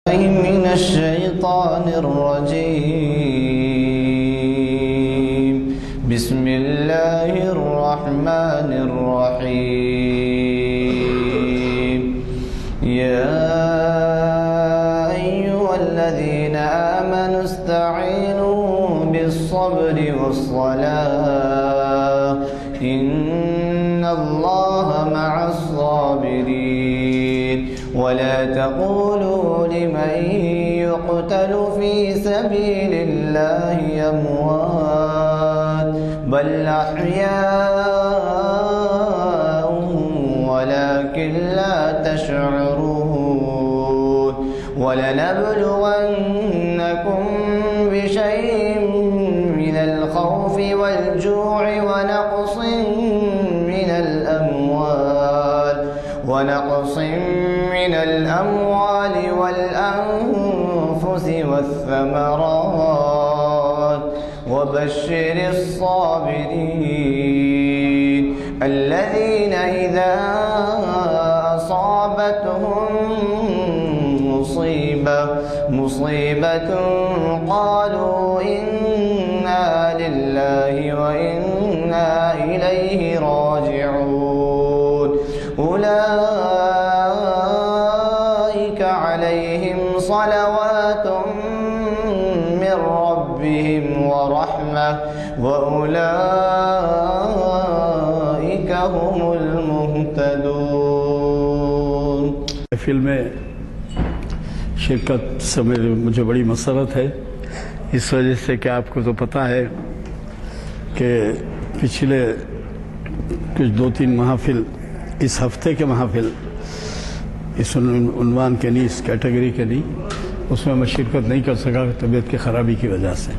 من الشيطان الرجيم. بسم الله الرحمن الرحيم. يا أيها الذين آمنوا استعينوا بالصبر والصلاة إن الله مع الصابرين. ولا تقولوا لمن يقتل في سبيل الله أموات بل أحياء ولكن لا تشعرون. ولنبلونكم بشيء من الخوف والجوع ونقص من الأموال والأنفس والثمرات وبشر الصابرين الذين إذا أصابتهم مصيبة قالوا إنا لله وإنا إليه راجعون. أولئك عليهم صلوات من ربهم ورحمة وأولئك هم المهتدون. فلم میں شرکت سے مجھے بڑی مسرت ہے، اس وجہ سے کہ آپ کو تو پتہ ہے کہ پچھلے کچھ 2-3 محافل، اس ہفتے کے محافل اس عنوان کے نہیں، اس کیٹیگری کے نہیں، اس میں شرکت نہیں کر سکا طبیعت کی خرابی کی وجہ سے.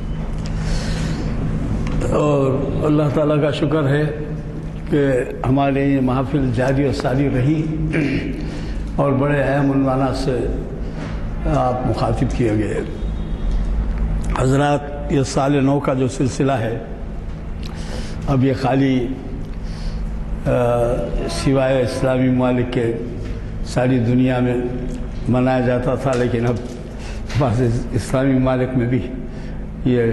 اور اللہ تعالیٰ کا شکر ہے کہ ہمارے یہ محافل جاری و ساری رہی اور بڑے اہم عنوانات سے آپ مخاطب کیے گئے. حضرات، یہ سال نو کا جو سلسلہ ہے، اب یہ خالی سوائے اسلامی ممالک کے ساری دنیا میں منایا جاتا تھا، لیکن اب بعض اسلامی ممالک میں بھی یہ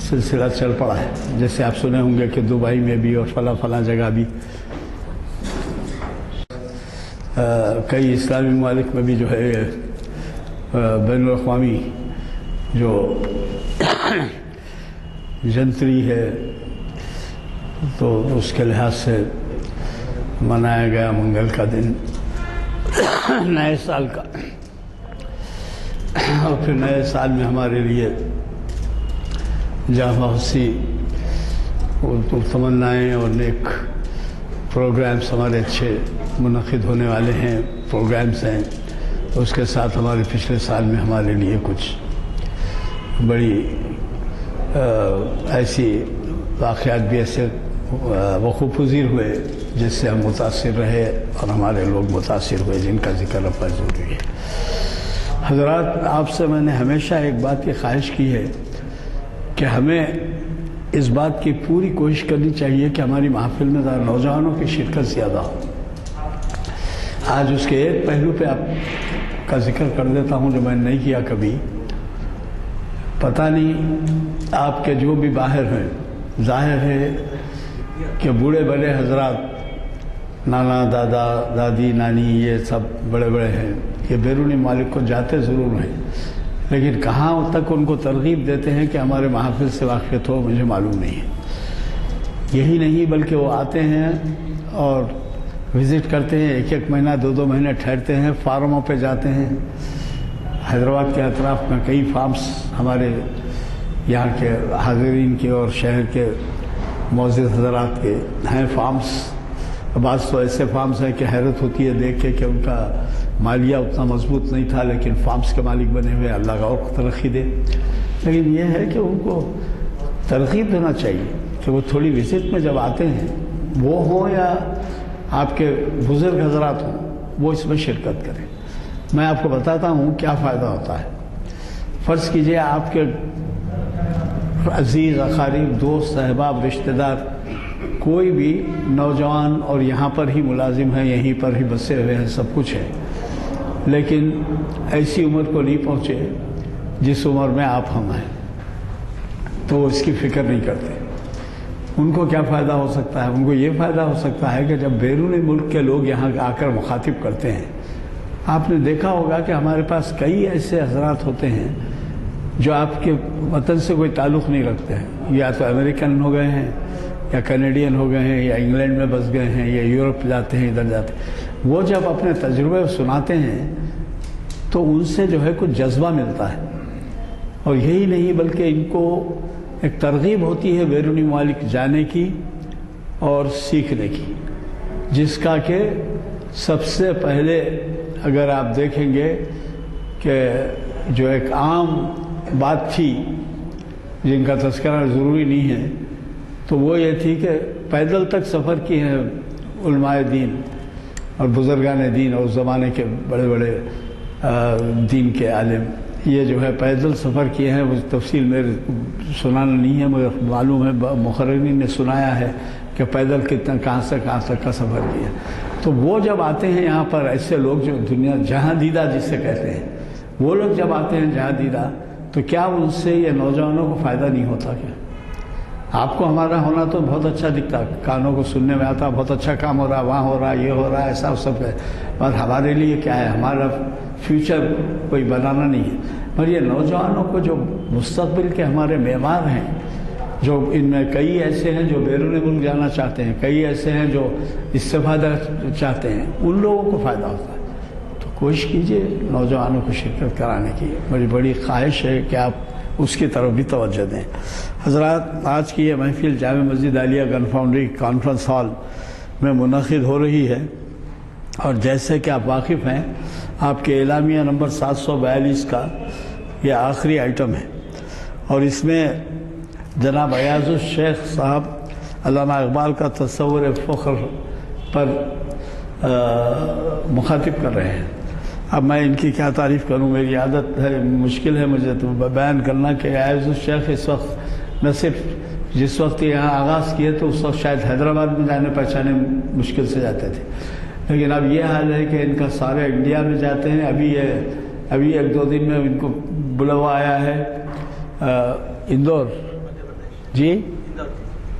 سلسلہ چل پڑا ہے. جیسے آپ سنے ہوں گے کہ دبئی میں بھی اور فلاں جگہ بھی، کئی اسلامی ممالک میں بھی جو ہے بین الاقوامی جو جنتری ہے تو اس کے لحاظ سے منایا گیا منگل کا دن نئے سال کا. اور پھر نئے سال میں ہمارے لیے جہاں بہت سی تمنائیں اور نیک پروگرامز ہمارے اچھے منعقد ہونے والے ہیں، پروگرامز ہیں. اس کے ساتھ ہمارے پچھلے سال میں ہمارے لیے کچھ بڑی ایسی واقعات بھی ایسے وقوع پذیر ہوئے جس سے ہم متاثر رہے اور ہمارے لوگ متاثر ہوئے، جن کا ذکر اب ضروری ہے. حضرات، آپ سے میں نے ہمیشہ ایک بات کی خواہش کی ہے کہ ہمیں اس بات کی پوری کوشش کرنی چاہیے کہ ہماری محفل میں نوجوانوں کی شرکت زیادہ ہو. آج اس کے ایک پہلو پہ آپ کا ذکر کر دیتا ہوں جو میں نے نہیں کیا کبھی. پتہ نہیں آپ کے جو بھی باہر ہیں، ظاہر ہے کہ بوڑھے بڑے حضرات، نانا، دادا، دادی، نانی، یہ سب بڑے بڑے ہیں، یہ بیرونی ممالک کو جاتے ضرور ہیں، لیکن کہاں تک ان کو ترغیب دیتے ہیں کہ ہمارے محافل سے واقفیت ہو، مجھے معلوم نہیں ہے. یہی نہیں بلکہ وہ آتے ہیں اور وزٹ کرتے ہیں، 1 مہینہ 2 مہینے ٹھہرتے ہیں، فارموں پہ جاتے ہیں. حیدرآباد کے اطراف میں کئی فارمز ہمارے یہاں کے حاضرین کے اور شہر کے معزز حضرات کے ہیں فارمز. بعض تو ایسے فارمز ہیں کہ حیرت ہوتی ہے دیکھ کے کہ ان کا مالیہ اتنا مضبوط نہیں تھا، لیکن فارمز کے مالک بنے ہوئے. اللہ کا اور ترقی دے. لیکن یہ ہے کہ ان کو ترغیب دینا چاہیے کہ وہ تھوڑی وزٹ میں جب آتے ہیں، وہ ہوں یا آپ کے بزرگ حضرات ہوں، وہ اس میں شرکت کریں. میں آپ کو بتاتا ہوں کیا فائدہ ہوتا ہے. فرض کیجئے آپ کے عزیز، اقارب، دوست، احباب، رشتہ دار کوئی بھی نوجوان اور یہاں پر ہی ملازم ہیں، یہیں پر ہی بسے ہوئے ہیں، سب کچھ ہے، لیکن ایسی عمر کو نہیں پہنچے جس عمر میں آپ ہم ہیں، تو اس کی فکر نہیں کرتے۔ ان کو کیا فائدہ ہو سکتا ہے؟ ان کو یہ فائدہ ہو سکتا ہے کہ جب بیرون ملک کے لوگ یہاں آ کر مخاطب کرتے ہیں، آپ نے دیکھا ہوگا کہ ہمارے پاس کئی ایسے حضرات ہوتے ہیں جو آپ کے وطن سے کوئی تعلق نہیں رکھتے ہیں، یا تو امریکن ہو گئے ہیں، یا کینیڈین ہو گئے ہیں، یا انگلینڈ میں بس گئے ہیں، یا یورپ جاتے ہیں، ادھر جاتے ہیں۔ وہ جب اپنے تجربے سناتے ہیں تو ان سے جو ہے کچھ جذبہ ملتا ہے، اور یہی نہیں بلکہ ان کو ایک ترغیب ہوتی ہے بیرونی ممالک جانے کی اور سیکھنے کی، جس کا کہ سب سے پہلے اگر آپ دیکھیں گے کہ جو ایک عام بات تھی جن کا تذکرہ ضروری نہیں ہے، تو وہ یہ تھی کہ پیدل تک سفر کی ہیں علماء دین اور بزرگان دین اور اس زمانے کے بڑے بڑے دین کے عالم، یہ جو ہے پیدل سفر کیے ہیں۔ وہ تفصیل میرے سنانا نہیں ہے، مجھے معلوم ہے مقررین نے سنایا ہے کہ پیدل کتنا کہاں سے کہاں تک کا سفر کیا۔ تو وہ جب آتے ہیں یہاں پر، ایسے لوگ جو دنیا جہاں دیدہ جسے کہتے ہیں، وہ لوگ جب آتے ہیں جہاں دیدہ، تو کیا ان سے یہ نوجوانوں کو فائدہ نہیں ہوتا؟ کیا آپ کو ہمارا ہونا تو بہت اچھا دکھتا، کانوں کو سننے میں آتا بہت اچھا کام ہو رہا، وہاں ہو رہا، یہ ہو رہا، ایسا سب ہے، اور ہمارے لیے کیا ہے؟ ہمارا فیوچر کوئی بنانا نہیں ہے۔ پر یہ نوجوانوں کو جو مستقبل کے ہمارے معمار ہیں، جو ان میں کئی ایسے ہیں جو بیرون ملک جانا چاہتے ہیں، کئی ایسے ہیں جو استفادہ چاہتے ہیں، ان لوگوں کو فائدہ ہوتا ہے۔ تو کوشش کیجئے نوجوانوں کو شرکت کرانے کی، میری بڑی خواہش ہے کہ آپ اس کی طرف بھی توجہ دیں۔ حضرات، آج کی یہ محفل جامع مسجد عالیہ گن فاؤنڈری کانفرنس ہال میں منعقد ہو رہی ہے، اور جیسے کہ آپ واقف ہیں، آپ کے اعلامیہ نمبر 742 کا یہ آخری آئٹم ہے، اور اس میں جناب ایاز الشیخ صاحب علامہ اقبال کا تصور فخر پر مخاطب کر رہے ہیں۔ اب میں ان کی کیا تعریف کروں، میری عادت ہے، مشکل ہے مجھے تو بیان کرنا کہ ایاز الشیخ اس وقت نہ صرف جس وقت یہاں آغاز کیے تو اس وقت شاید حیدرآباد میں جانے پہچانے مشکل سے جاتے تھے، لیکن اب یہ حال ہے کہ ان کا سارے انڈیا میں جاتے ہیں۔ ابھی ایک دو دن میں ان کو بلاوا آیا ہے اندور، جی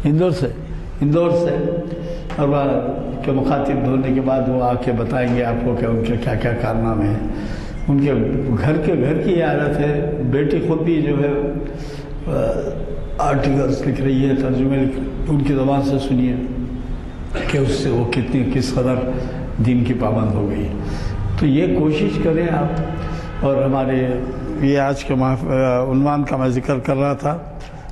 اندور سے، اور کے مخاطب ہونے کے بعد وہ آ کے بتائیں گے آپ کو کہ ان کے کیا کیا کارنامے ہیں۔ ان کے گھر کی حالت ہے، بیٹی خود بھی جو ہے آرٹیکلس لکھ رہی ہے، ترجمے ان کی زبان سے سنیے کہ اس سے وہ کس قدر دین کی پابند ہو گئی۔ تو یہ کوشش کریں آپ، اور ہمارے یہ آج کے عنوان کا میں ذکر کر رہا تھا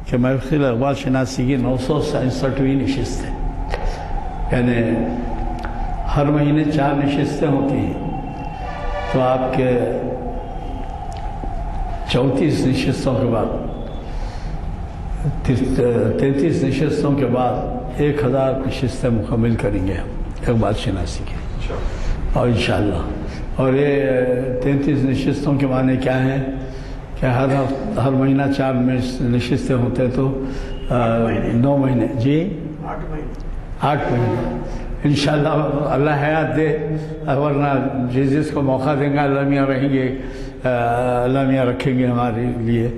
کہ محفل اقبال شناسی کی 967ویں نشست ہے، یعنی ہر مہینے 4 نشستیں ہوتی ہیں، تو آپ کے 34 نشستوں کے بعد 33 نشستوں کے بعد 1000 نشستیں مکمل کریں گے ہم اقبال شناسی کی، اور انشاءاللہ۔ اور یہ 33 نشستوں کے معنی کیا ہیں کہ ہر مہینہ 4 نشستیں ہوتے تو 9 مہینے، جی 8 مہینے انشاءاللہ اللہ حیات دے، ورنہ جس کو موقع دیں گے اللہ میاں رہیں گے، اللہ میاں رکھیں گے ہمارے لیے،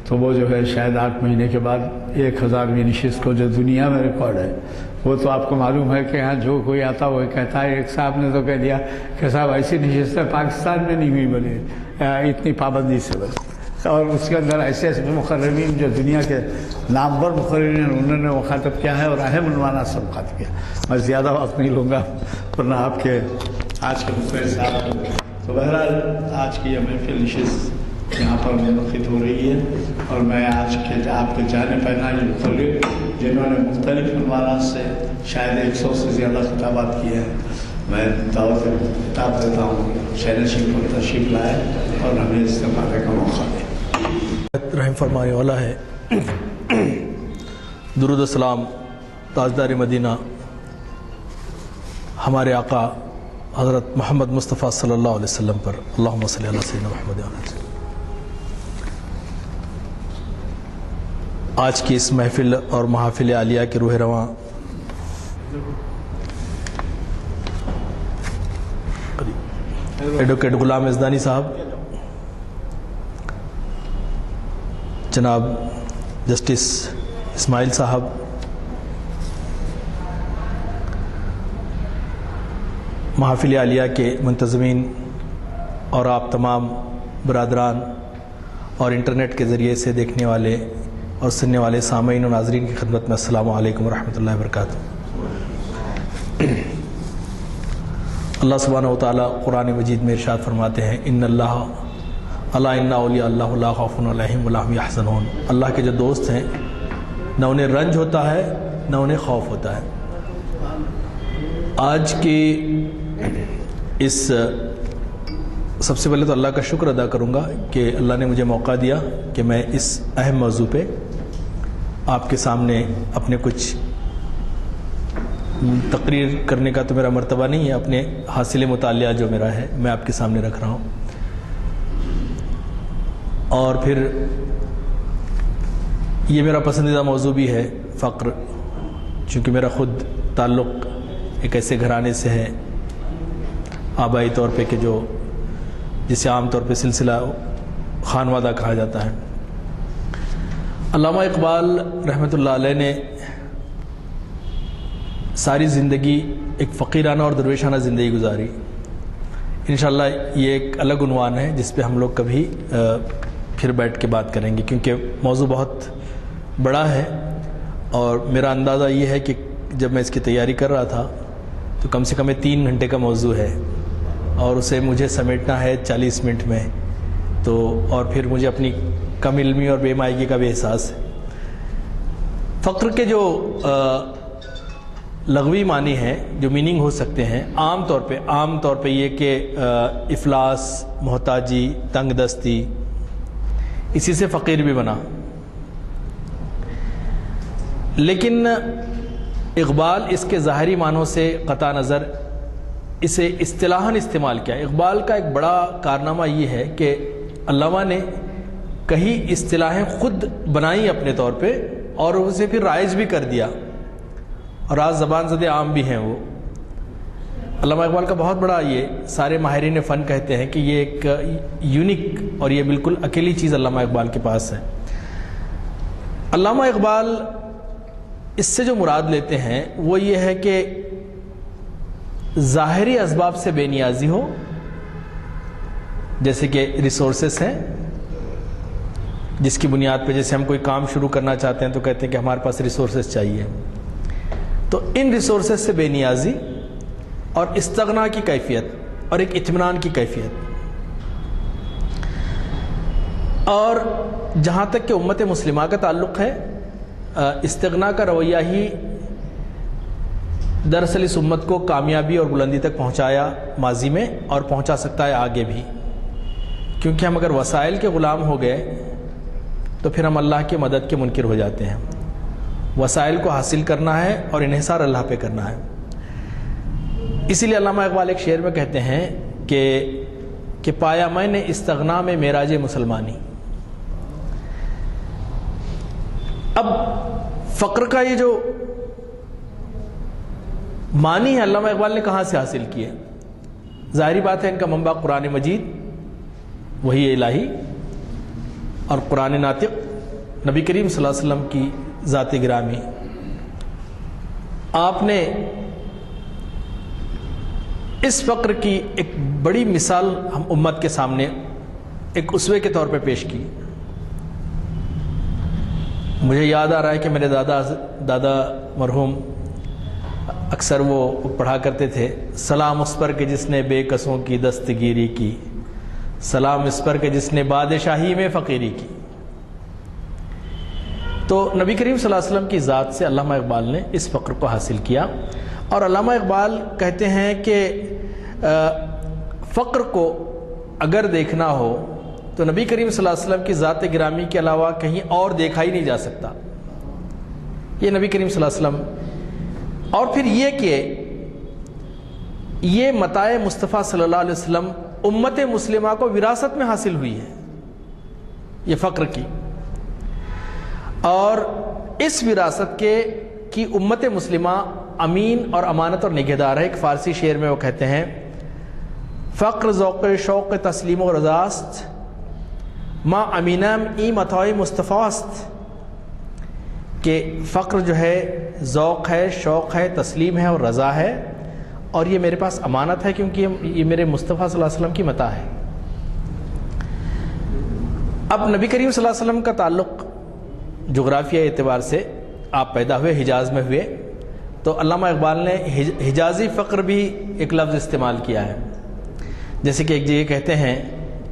تو وہ جو ہے شاید 8 مہینے کے بعد 1000ویں نشست کو، جو دنیا میں ریکارڈ ہے، وہ تو آپ کو معلوم ہے کہ یہاں جو کوئی آتا وہ کہتا ہے۔ ایک صاحب نے تو کہہ دیا کہ صاحب ایسی نشستیں پاکستان میں نہیں ہوئی بنے اتنی پابندی سے بس، اور اس کے اندر ایسے مقررین جو دنیا کے نامور مقررین ہیں انہوں نے مخاطب کیا ہے، اور اہم عنوانات سے مخاطب کیا۔ میں زیادہ وقت نہیں لوں گا ورنہ آپ کے آج کے مقرر صاحب۔ تو بہرحال آج کی یہ محفل نشست یہاں پر منعقد ہو رہی ہے، اور میں آج کے آپ کے جانے پہچانے مقرر جنہوں نے مختلف عنوانات سے شاید 100 سے زیادہ خطابات کیے ہیں، میں دعوت خطاب دیتا ہوں شہنشین کو تشریف لائے اور ہمیں استفادے کا موقع دیں۔ رحم فرمانے والا ہے۔ درود و سلام تاجدار مدینہ ہمارے آقا حضرت محمد مصطفیٰ صلی اللہ علیہ وسلم پر، اللہم صلی علی سیدنا محمد علیہ وسلم۔ آج کی اس محفل اور محافل عالیہ کے روح رواں ایڈوکیٹ غلام یزدانی صاحب، جناب جسٹس اسماعیل صاحب، محافل عالیہ کے منتظمین اور آپ تمام برادران اور انٹرنیٹ کے ذریعے سے دیکھنے والے اور سننے والے سامعین و ناظرین کی خدمت میں السلام علیکم ورحمۃ اللہ وبرکاتہ۔ اللہ سبحانہ و تعالیٰ قرآن مجید میں ارشاد فرماتے ہیں ان اللہ الا ان اولیاء اللہ لا خوف علیہم ولا ھم یحزنون۔ اللہ کے جو دوست ہیں نہ انہیں رنج ہوتا ہے نہ انہیں خوف ہوتا ہے۔ آج کی اس سب سے پہلے تو اللہ کا شکر ادا کروں گا کہ اللہ نے مجھے موقع دیا کہ میں اس اہم موضوع پہ آپ کے سامنے اپنے کچھ تقریر کرنے کا تو میرا مرتبہ نہیں ہے، اپنے حاصل مطالعہ جو میرا ہے میں آپ کے سامنے رکھ رہا ہوں، اور پھر یہ میرا پسندیدہ موضوع بھی ہے فقر، چونکہ میرا خود تعلق ایک ایسے گھرانے سے ہے آبائی طور پہ کہ جو جسے عام طور پہ سلسلہ خانوادہ کہا جاتا ہے۔ علامہ اقبال رحمۃ اللہ علیہ نے ساری زندگی ایک فقیرانہ اور درویشانہ زندگی گزاری۔ انشاءاللہ یہ ایک الگ عنوان ہے جس پہ ہم لوگ کبھی پھر بیٹھ کے بات کریں گے، کیونکہ موضوع بہت بڑا ہے، اور میرا اندازہ یہ ہے کہ جب میں اس کی تیاری کر رہا تھا تو کم سے کم 3 گھنٹے کا موضوع ہے، اور اسے مجھے سمیٹنا ہے 40 منٹ میں، تو اور پھر مجھے اپنی کم علمی اور بے مائگی کا بھی احساس ہے۔ فقر کے جو لغوی معنی ہیں، جو میننگ ہو سکتے ہیں، عام طور پہ یہ کہ افلاس، محتاجی، تنگ دستی، اسی سے فقیر بھی بنا۔ لیکن اقبال اس کے ظاہری معنوں سے قطع نظر اسے اصطلاحاً استعمال کیا۔ اقبال کا ایک بڑا کارنامہ یہ ہے کہ علامہ نے کئی اصطلاحیں خود بنائی اپنے طور پہ اور اسے پھر رائج بھی کر دیا، اور آج زبان زدِ عام بھی ہیں وہ۔ علامہ اقبال کا بہت بڑا، یہ سارے ماہرین فن کہتے ہیں کہ یہ ایک یونیک اور یہ بالکل اکیلی چیز علامہ اقبال کے پاس ہے۔ علامہ اقبال اس سے جو مراد لیتے ہیں وہ یہ ہے کہ ظاہری اسباب سے بے نیازی ہو، جیسے کہ ریسورسز ہیں جس کی بنیاد پہ جیسے ہم کوئی کام شروع کرنا چاہتے ہیں تو کہتے ہیں کہ ہمارے پاس ریسورسز چاہیے، تو ان ریسورسز سے بے نیازی اور استغنا کی کیفیت اور ایک اطمینان کی کیفیت۔ اور جہاں تک کہ امت مسلمہ کا تعلق ہے، استغنا کا رویہ ہی دراصل اس امت کو کامیابی اور بلندی تک پہنچایا ماضی میں، اور پہنچا سکتا ہے آگے بھی، کیونکہ ہم اگر وسائل کے غلام ہو گئے تو پھر ہم اللہ کی مدد کے منکر ہو جاتے ہیں۔ وسائل کو حاصل کرنا ہے اور انحصار اللہ پہ کرنا ہے۔ اسی لیے علامہ اقبال ایک شعر میں کہتے ہیں کہ پایا میں نے استغنا میں معراج مسلمانی۔ اب فقر کا یہ جو معنی ہے علامہ اقبال نے کہاں سے حاصل کیے؟ ظاہری بات ہے ان کا منبع قرآن مجید، وحی الہی، اور قرآن ناطق نبی کریم صلی اللہ علیہ وسلم کی ذات گرامی۔ آپ نے اس فقر کی ایک بڑی مثال ہم امت کے سامنے ایک اسوے کے طور پہ پیش کی۔ مجھے یاد آ رہا ہے کہ میرے دادا مرحوم اکثر وہ پڑھا کرتے تھے، سلام اس پر کہ جس نے بے کسوں کی دستگیری کی، سلام اس پر کہ جس نے بادشاہی میں فقیری کی۔ تو نبی کریم صلی اللہ علیہ وسلم کی ذات سے علامہ اقبال نے اس فقر کو حاصل کیا، اور علامہ اقبال کہتے ہیں کہ فقر کو اگر دیکھنا ہو تو نبی کریم صلی اللہ علیہ وسلم کی ذات گرامی کے علاوہ کہیں اور دیکھا ہی نہیں جا سکتا۔ یہ نبی کریم صلی اللہ علیہ وسلم، اور پھر یہ کہ یہ متاع مصطفیٰ صلی اللہ علیہ وسلم امت مسلمہ کو وراثت میں حاصل ہوئی ہے یہ فقر کی، اور اس وراثت کی امت مسلمہ امین اور امانت اور نگہدار ہے۔ ایک فارسی شعر میں وہ کہتے ہیں، فقر ذوق شوق تسلیم و رضاست، ما امینم ای متاع مصطفیٰست، کہ فقر جو ہے ذوق ہے، شوق ہے، تسلیم ہے اور رضا ہے، اور یہ میرے پاس امانت ہے کیونکہ یہ میرے مصطفیٰ صلی اللہ علیہ وسلم کی متاع ہے۔ اب نبی کریم صلی اللہ علیہ وسلم کا تعلق جغرافیائی اعتبار سے آپ پیدا ہوئے حجاز میں ہوئے، تو علامہ اقبال نے حجازی فقر بھی ایک لفظ استعمال کیا ہے، جیسے کہ ایک جگہ کہتے ہیں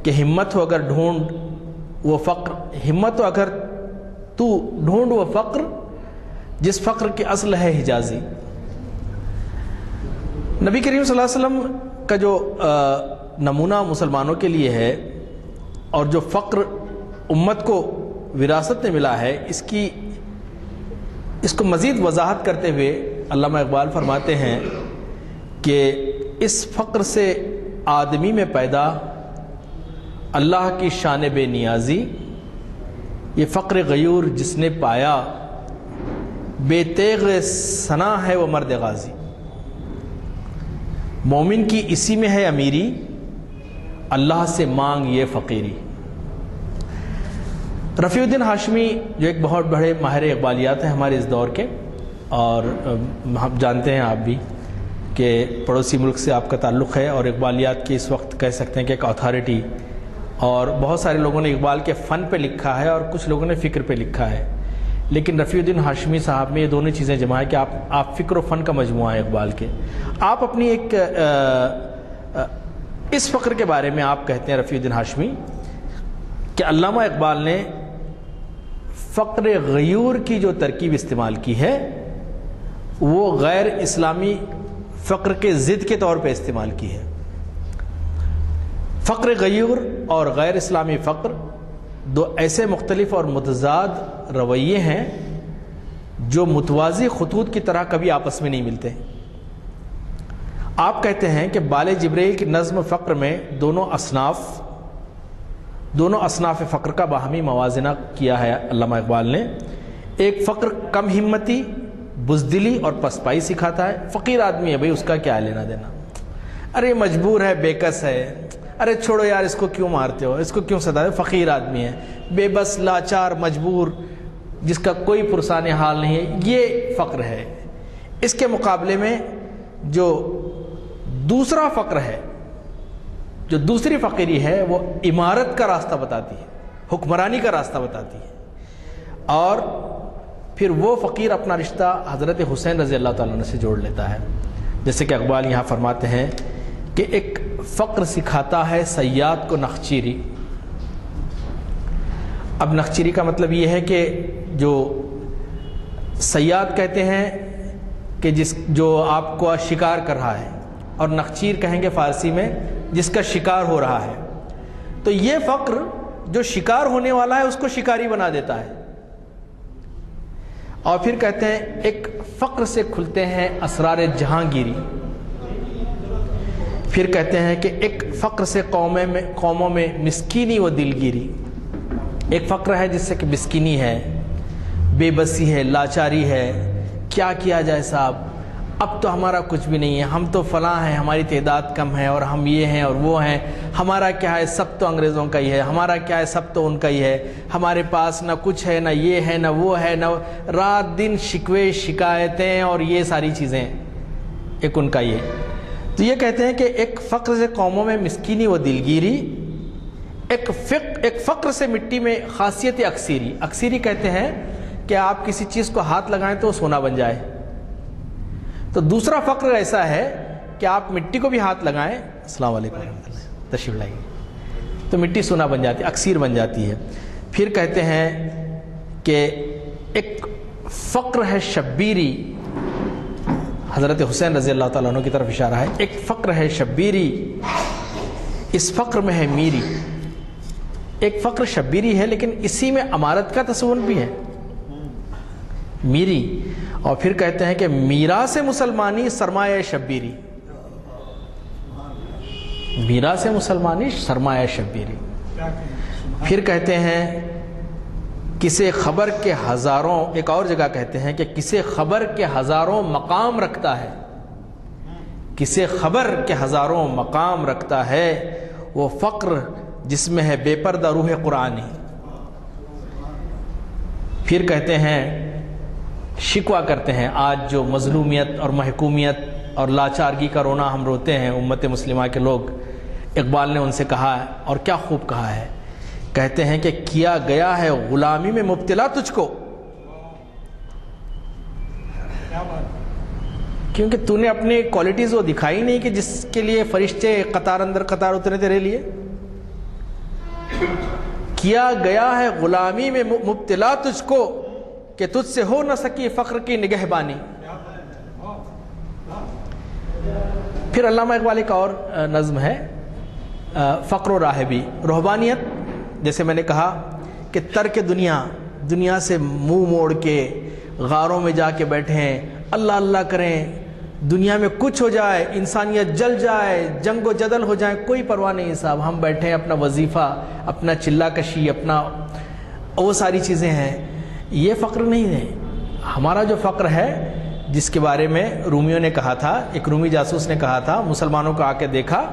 کہ ہمت ہو اگر ڈھونڈ وہ فقر، ہمت ہو اگر تو ڈھونڈ وہ فقر جس فقر کی اصل ہے حجازی۔ نبی کریم صلی اللہ علیہ وسلم کا جو نمونہ مسلمانوں کے لیے ہے اور جو فقر امت کو وراثت میں ملا ہے، اس کو مزید وضاحت کرتے ہوئے علامہ اقبال فرماتے ہیں کہ اس فقر سے آدمی میں پیدا اللہ کی شان بے نیازی، یہ فقر غیور جس نے پایا بے تیغ ثنا ہے وہ مرد غازی، مومن کی اسی میں ہے امیری، اللہ سے مانگ یہ فقیری۔ رفیع الدین ہاشمی جو ایک بہت بڑے ماہر اقبالیات ہیں ہمارے اس دور کے، اور ہم جانتے ہیں آپ بھی کہ پڑوسی ملک سے آپ کا تعلق ہے، اور اقبالیات کی اس وقت کہہ سکتے ہیں کہ ایک اتھارٹی، اور بہت سارے لوگوں نے اقبال کے فن پہ لکھا ہے اور کچھ لوگوں نے فکر پہ لکھا ہے، لیکن رفیع الدین ہاشمی صاحب میں یہ دونوں چیزیں جمع ہے کہ آپ فکر و فن کا مجموعہ ہے اقبال کے۔ آپ اپنی ایک اس فقر کے بارے میں آپ کہتے ہیں رفیع الدین ہاشمی کہ علامہ اقبال نے فقر غیور کی جو ترکیب استعمال کی ہے وہ غیر اسلامی فقر کے ضد کے طور پہ استعمال کی ہے۔ فقر غیور اور غیر اسلامی فقر دو ایسے مختلف اور متضاد رویے ہیں جو متوازی خطوط کی طرح کبھی آپس میں نہیں ملتے۔ آپ کہتے ہیں کہ بال جبریل کی نظم فقر میں دونوں اصناف فقر کا باہمی موازنہ کیا ہے علامہ اقبال نے۔ ایک فقر کم ہمتی، بزدلی اور پسپائی سکھاتا ہے، فقیر آدمی ہے بھئی اس کا کیا لینا دینا، ارے مجبور ہے، بیکس ہے، ارے چھوڑو یار اس کو کیوں مارتے ہو، اس کو کیوں ستا ہے، فقیر آدمی ہے، بے بس، لاچار، مجبور، جس کا کوئی پرسان حال نہیں ہے، یہ فقر ہے۔ اس کے مقابلے میں جو دوسرا فقر ہے، جو دوسری فقیری ہے، وہ عمارت کا راستہ بتاتی ہے، حکمرانی کا راستہ بتاتی ہے، اور پھر وہ فقیر اپنا رشتہ حضرت حسین رضی اللہ تعالیٰ عنہ سے جوڑ لیتا ہے، جیسے کہ اقبال یہاں فرماتے ہیں کہ ایک فقر سکھاتا ہے صیاد کو نخچیری۔ اب نخچیری کا مطلب یہ ہے کہ جو صیاد کہتے ہیں کہ جو آپ کو شکار کر رہا ہے، اور نخچیر کہیں گے فارسی میں جس کا شکار ہو رہا ہے، تو یہ فقر جو شکار ہونے والا ہے اس کو شکاری بنا دیتا ہے۔ اور پھر کہتے ہیں ایک فقر سے کھلتے ہیں اسرار جہانگیری، پھر کہتے ہیں کہ ایک فقر سے قوموں میں مسکینی و دلگیری۔ ایک فقر ہے جس سے کہ مسکینی ہے، بے بسی ہے، لاچاری ہے، کیا کیا جائے صاحب، اب تو ہمارا کچھ بھی نہیں ہے، ہم تو فلاں ہیں، ہماری تعداد کم ہے، اور ہم یہ ہیں اور وہ ہیں، ہمارا کیا ہے، سب تو انگریزوں کا ہی ہے، ہمارا کیا ہے، سب تو ان کا ہی ہے، ہمارے پاس نہ کچھ ہے، نہ یہ ہے، نہ وہ ہے، نہ رات دن شکوے شکایتیں اور یہ ساری چیزیں، ایک ان کا یہ۔ تو یہ کہتے ہیں کہ ایک فقر سے قوموں میں مسکینی و دلگیری، ایک فقر سے مٹی میں خاصیت اکثیری۔ اکثیری کہتے ہیں کہ آپ کسی چیز کو ہاتھ لگائیں تو سونا بن جائے، تو دوسرا فقر ایسا ہے کہ آپ مٹی کو بھی ہاتھ لگائیں، السلام علیکم ورحمۃ اللہ، تشریف لائیے، تو مٹی سونا بن جاتی ہے، اکثیر بن جاتی ہے۔ پھر کہتے ہیں کہ ایک فقر ہے شبیری، حضرت حسین رضی اللہ تعالیٰ عنہ کی طرف اشارہ ہے، ایک فقر ہے شبیری، اس فقر میں ہے میری۔ ایک فقر شبیری ہے لیکن اسی میں امارت کا تصور بھی ہے، میری۔ اور پھر کہتے ہیں کہ میراث مسلمانی سرمایہ شبیری، میراث مسلمانی سرمایہ شبیری۔ پھر کہتے ہیں کسے خبر کے ہزاروں، ایک اور جگہ کہتے ہیں کہ کسے خبر کے ہزاروں مقام رکھتا ہے، کسے خبر کہ ہزاروں مقام رکھتا ہے وہ فقر جس میں ہے بے پردہ روح قرآنی. پھر کہتے ہیں شکوہ کرتے ہیں آج جو مظلومیت اور محکومیت اور لاچارگی کا رونا ہم روتے ہیں امت مسلمہ کے لوگ. اقبال نے ان سے کہا ہے اور کیا خوب کہا ہے, کہتے ہیں کہ کیا گیا ہے غلامی میں مبتلا تجھ کو, کیونکہ تو نے اپنی کوالٹیز وہ دکھائی نہیں کہ جس کے لیے فرشتے قطار اندر قطار اترے تیرے لیے. کیا گیا ہے غلامی میں مبتلا تجھ کو کہ تجھ سے ہو نہ سکی فقر کی نگہبانی. پھر علامہ اقبال کا اور نظم ہے فقر و راہبی. رہبانیت جیسے میں نے کہا کہ ترک دنیا سے منہ موڑ کے غاروں میں جا کے بیٹھے ہیں, اللہ اللہ کریں, دنیا میں کچھ ہو جائے, انسانیت جل جائے, جنگ و جدل ہو جائے, کوئی پرواہ نہیں صاحب, ہم بیٹھے ہیں اپنا وظیفہ, اپنا چلہ کشی, اپنا وہ ساری چیزیں ہیں. یہ فقر نہیں ہے. ہمارا جو فقر ہے جس کے بارے میں رومیوں نے کہا تھا, ایک رومی جاسوس نے کہا تھا, مسلمانوں کو آ کے دیکھا,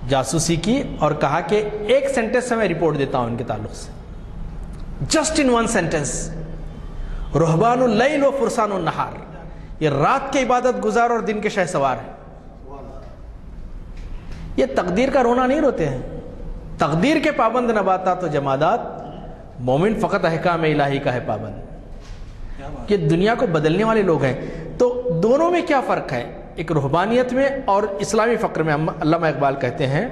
جاسوسی کی, اور کہا کہ ایک سینٹنس سے میں رپورٹ دیتا ہوں ان کے تعلق سے, جسٹ ان ون سینٹنس, رہبان اللیل و فرسان النہار, یہ رات کے عبادت گزار اور دن کے شہ سوار ہیں. یہ تقدیر کا رونا نہیں روتے ہیں. تقدیر کے پابند نباتات و جمادات, مومن فقط احکام الہی کا ہے پابند. یہ دنیا کو بدلنے والے لوگ ہیں. تو دونوں میں کیا فرق ہے, ایک رہبانیت میں اور اسلامی فقر میں؟ علامہ اقبال کہتے ہیں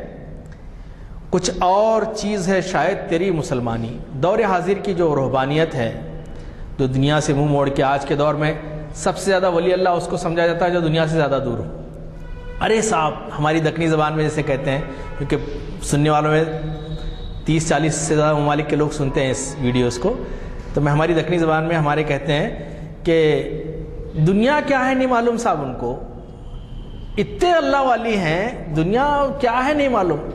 کچھ اور چیز ہے شاید تیری مسلمانی. دور حاضر کی جو رہبانیت ہے, جو دنیا سے منہ موڑ کے, آج کے دور میں سب سے زیادہ ولی اللہ اس کو سمجھا جاتا ہے جو دنیا سے زیادہ دور ہو. ارے صاحب, ہماری دکنی زبان میں جیسے کہتے ہیں, کیونکہ سننے والوں میں 30-40 سے زیادہ ممالک کے لوگ سنتے ہیں اس ویڈیوز کو, تو میں ہماری دکنی زبان میں ہمارے کہتے ہیں کہ دنیا کیا ہے نہیں معلوم صاحب ان کو, اتنے اللہ والی ہیں, دنیا کیا ہے نہیں معلوم.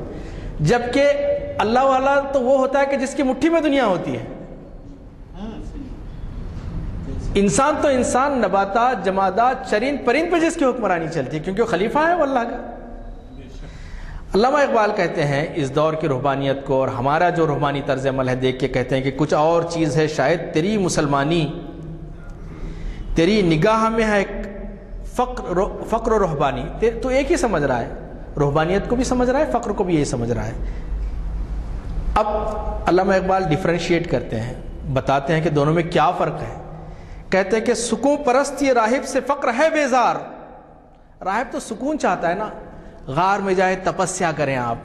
جبکہ اللہ والا تو وہ ہوتا ہے کہ جس کی مٹھی میں دنیا ہوتی ہے. انسان تو انسان, نباتات, جمادات, چرند پرند پہ جس کی حکمرانی چلتی ہے, کیونکہ وہ خلیفہ ہے وہ اللہ کا. علامہ اقبال کہتے ہیں اس دور کی رہبانیت کو اور ہمارا جو رہبانی طرز عمل ہے دیکھ کے کہتے ہیں کہ کچھ اور چیز ہے شاید تیری مسلمانی, تیری نگاہ میں ہے فقر و رہبانی. تو ایک ہی سمجھ رہا ہے, رہبانیت کو بھی سمجھ رہا ہے, فقر کو بھی یہی سمجھ رہا ہے. اب علامہ اقبال ڈیفرینشیٹ کرتے ہیں, بتاتے ہیں کہ دونوں میں کیا فرق ہے. کہتے ہیں کہ سکون پرست یہ راہب سے فقر ہے بیزار. راہب تو سکون چاہتا ہے نا, غار میں جائے, تپسیا کریں, آپ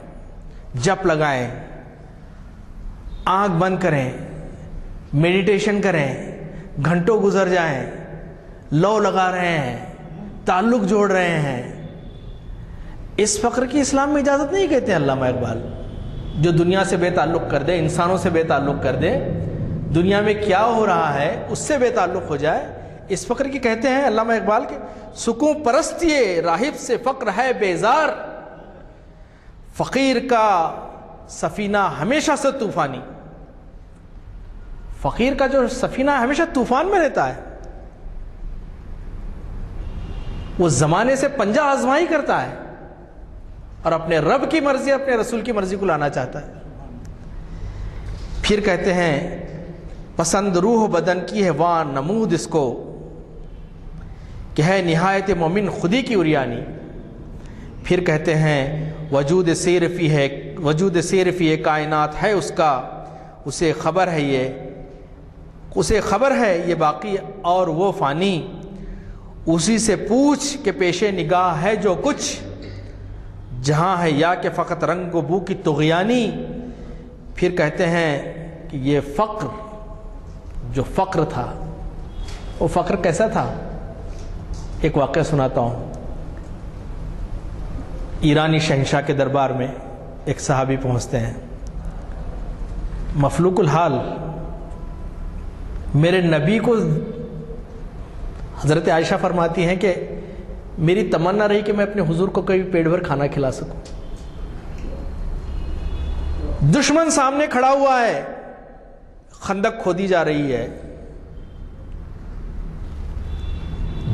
جپ لگائیں, آنکھ بند کریں, میڈیٹیشن کریں, گھنٹوں گزر جائیں, لو لگا رہے ہیں, تعلق جوڑ رہے ہیں. اس فقر کی اسلام میں اجازت نہیں کہتے ہیں علامہ اقبال. جو دنیا سے بے تعلق کر دے, انسانوں سے بے تعلق کر دے, دنیا میں کیا ہو رہا ہے اس سے بے تعلق ہو جائے, اس فقر کی کہتے ہیں علامہ اقبال کے سکون پرست یہ راہب سے فقر ہے بیزار. فقیر کا سفینہ ہمیشہ سے طوفانی. فقیر کا جو سفینہ ہمیشہ طوفان میں رہتا ہے, وہ زمانے سے پنجہ آزمائی کرتا ہے اور اپنے رب کی مرضی, اپنے رسول کی مرضی کو لانا چاہتا ہے. پھر کہتے ہیں پسند روح بدن کی ہے وہاں نمود اس کو کہ ہے نہایت مومن خودی کی عریانی. پھر کہتے ہیں وجود صرفی ہے, وجود صرفی کائنات ہے اس کا, اسے خبر ہے یہ باقی اور وہ فانی. اسی سے پوچھ کہ پیش نگاہ ہے جو کچھ, جہاں ہے یا کہ فقط رنگ و بو کی طغیانی. پھر کہتے ہیں کہ یہ فقر, جو فقر تھا, وہ فقر کیسا تھا. ایک واقعہ سناتا ہوں. ایرانی شہنشاہ کے دربار میں ایک صحابی پہنچتے ہیں, مفلوق الحال, میرے نبی کو, حضرت عائشہ فرماتی ہیں کہ میری تمنا رہی کہ میں اپنے حضور کو کبھی پیٹ بھر کھانا کھلا سکوں. دشمن سامنے کھڑا ہوا ہے, خندق کھودی جا رہی ہے,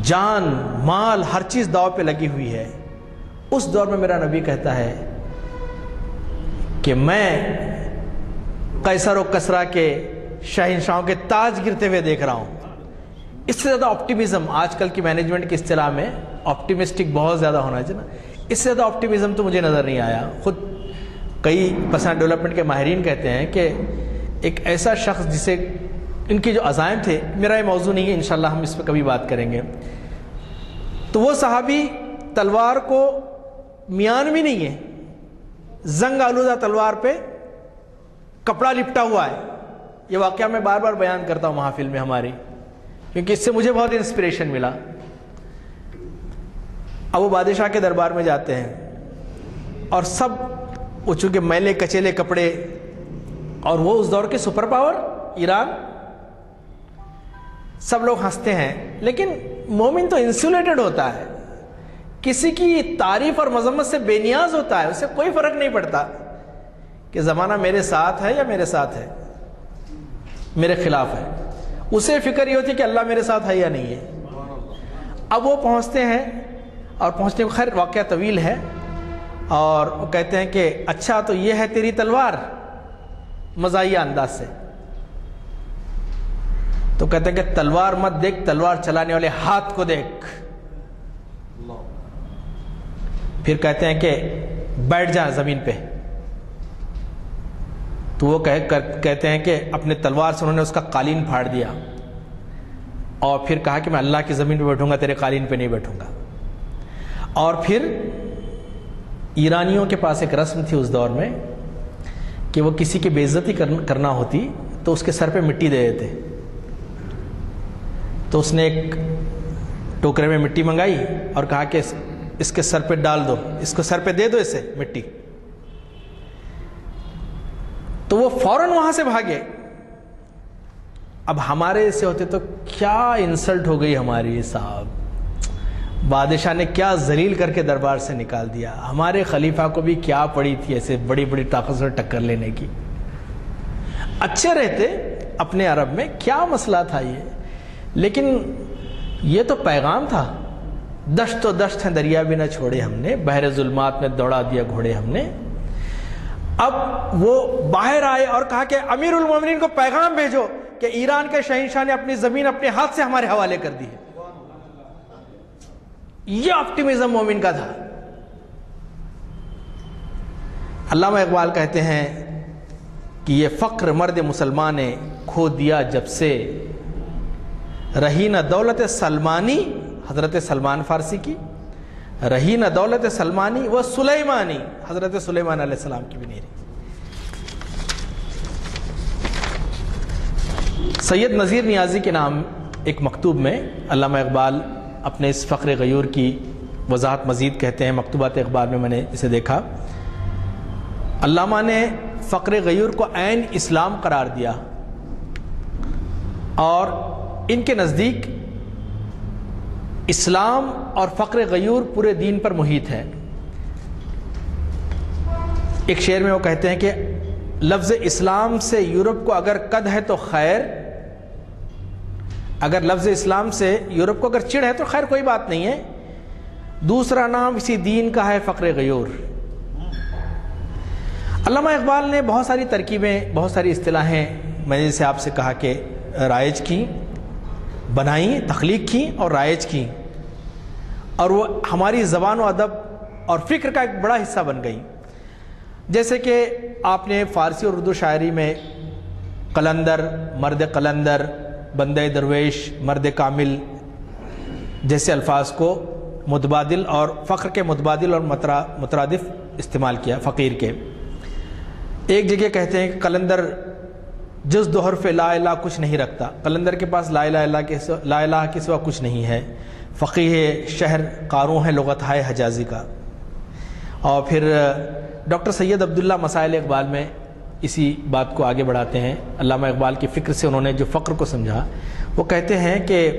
جان مال ہر چیز داؤ پہ لگی ہوئی ہے, اس دور میں میرا نبی کہتا ہے کہ میں قیصر و کسریٰ کے شہنشاہوں کے تاج گرتے ہوئے دیکھ رہا ہوں. اس سے زیادہ آپٹیمزم آج کل کی مینجمنٹ کی اصطلاح میں آپٹیمسٹک بہت زیادہ ہونا چاہیے نا, اس سے زیادہ آپٹیمزم تو مجھے نظر نہیں آیا. خود کئی پرسنل ڈیولپمنٹ کے ماہرین کہتے ہیں کہ ایک ایسا شخص جسے ان کے جو عزائم تھے, میرا یہ موضوع نہیں ہے, انشاءاللہ ہم اس پہ کبھی بات کریں گے, تو وہ صحابی تلوار کو میان بھی نہیں ہے, زنگ آلودہ تلوار پہ کپڑا لپٹا ہوا ہے. یہ واقعہ میں بار بار بیان کرتا ہوں محافل میں ہماری, کیونکہ اس سے مجھے بہت انسپریشن ملا. اب وہ بادشاہ کے دربار میں جاتے ہیں اور سب وہ چونکہ میلے کچیلے کپڑے, اور وہ اس دور کے سپر پاور ایران, سب لوگ ہنستے ہیں. لیکن مومن تو انسولیٹڈ ہوتا ہے, کسی کی تعریف اور مذمت سے بے نیاز ہوتا ہے, اسے کوئی فرق نہیں پڑتا کہ زمانہ میرے ساتھ ہے یا میرے ساتھ ہے, میرے خلاف ہے. اسے فکر یہ ہوتی ہے کہ اللہ میرے ساتھ ہے یا نہیں ہے. اب وہ پہنچتے ہیں, اور پہنچنے کو خیر واقعہ طویل ہے, اور وہ کہتے ہیں کہ اچھا تو یہ ہے تیری تلوار, مزاحیہ انداز سے. تو کہتے ہیں کہ تلوار مت دیکھ, تلوار چلانے والے ہاتھ کو دیکھ. پھر کہتے ہیں کہ بیٹھ جا زمین پہ. تو وہ کہتے ہیں کہ اپنے تلوار سے انہوں نے اس کا قالین پھاڑ دیا, اور پھر کہا کہ میں اللہ کی زمین پہ بیٹھوں گا, تیرے قالین پہ نہیں بیٹھوں گا. اور پھر ایرانیوں کے پاس ایک رسم تھی اس دور میں کہ وہ کسی کی بے عزتی کرنا ہوتی تو اس کے سر پہ مٹی دے دیتے. تو اس نے ایک ٹوکرے میں مٹی منگائی اور کہا کہ اس کے سر پہ ڈال دو, اس کو سر پہ دے دو اسے مٹی. تو وہ فوراً وہاں سے بھاگے. اب ہمارے سے ہوتے تو کیا انسلٹ ہو گئی ہماری صاحب, بادشاہ نے کیا ذلیل کر کے دربار سے نکال دیا. ہمارے خلیفہ کو بھی کیا پڑی تھی ایسے بڑی بڑی طاقت سے ٹکر لینے کی, اچھے رہتے اپنے عرب میں, کیا مسئلہ تھا یہ. لیکن یہ تو پیغام تھا, دشت و دشت ہیں دریا بھی نہ چھوڑے ہم نے, بحر ظلمات میں دوڑا دیا گھوڑے ہم نے. اب وہ باہر آئے اور کہا کہ امیر المومنین کو پیغام بھیجو کہ ایران کے شہنشاہ نے اپنی زمین اپنے ہاتھ سے ہمارے حوالے کر دی ہے. یہ آپٹیمزم مومن کا تھا. علامہ اقبال کہتے ہیں کہ یہ فقر مرد مسلمان نے کھو دیا جب سے, رہی نہ دولت سلمانی, حضرت سلمان فارسی کی, رہی نہ دولت سلمانی و سلیمانی, حضرت سلیمان علیہ السلام کی بھی نہیں رہی. سید نذیر نیازی کے نام ایک مکتوب میں علامہ اقبال اپنے اس فقر غیور کی وضاحت مزید کہتے ہیں. مکتوبات اقبال میں نے اسے دیکھا. علامہ نے فقر غیور کو عین اسلام قرار دیا, اور ان کے نزدیک اسلام اور فقر غیور پورے دین پر محیط ہے. ایک شعر میں وہ کہتے ہیں کہ لفظ اسلام سے یورپ کو اگر قد ہے تو خیر, اگر لفظ اسلام سے یورپ کو اگر چڑ ہے تو خیر کوئی بات نہیں ہے, دوسرا نام اسی دین کا ہے فقر غیور. علامہ اقبال نے بہت ساری ترکیبیں, بہت ساری اصطلاحیں میں نے جیسے آپ سے کہا کہ رائج کی, بنائی, تخلیق کی اور رائج کی, اور وہ ہماری زبان و ادب اور فکر کا ایک بڑا حصہ بن گئی. جیسے کہ آپ نے فارسی اور اردو شاعری میں قلندر, مرد قلندر, بندے درویش, مرد کامل جیسے الفاظ کو متبادل اور فخر کے متبادل اور مترادف استعمال کیا. فقیر کے ایک جگہ کہتے ہیں کہ قلندر جز دو حرف لا الہ کچھ نہیں رکھتا, قلندر کے پاس لا الہ کے سوا کچھ نہیں ہے. فقیہ شہر قاروں ہے لغت ہے حجازی کا. اور پھر ڈاکٹر سید عبداللہ مسائل اقبال میں اسی بات کو آگے بڑھاتے ہیں. علامہ اقبال کی فکر سے انہوں نے جو فقر کو سمجھا, وہ کہتے ہیں کہ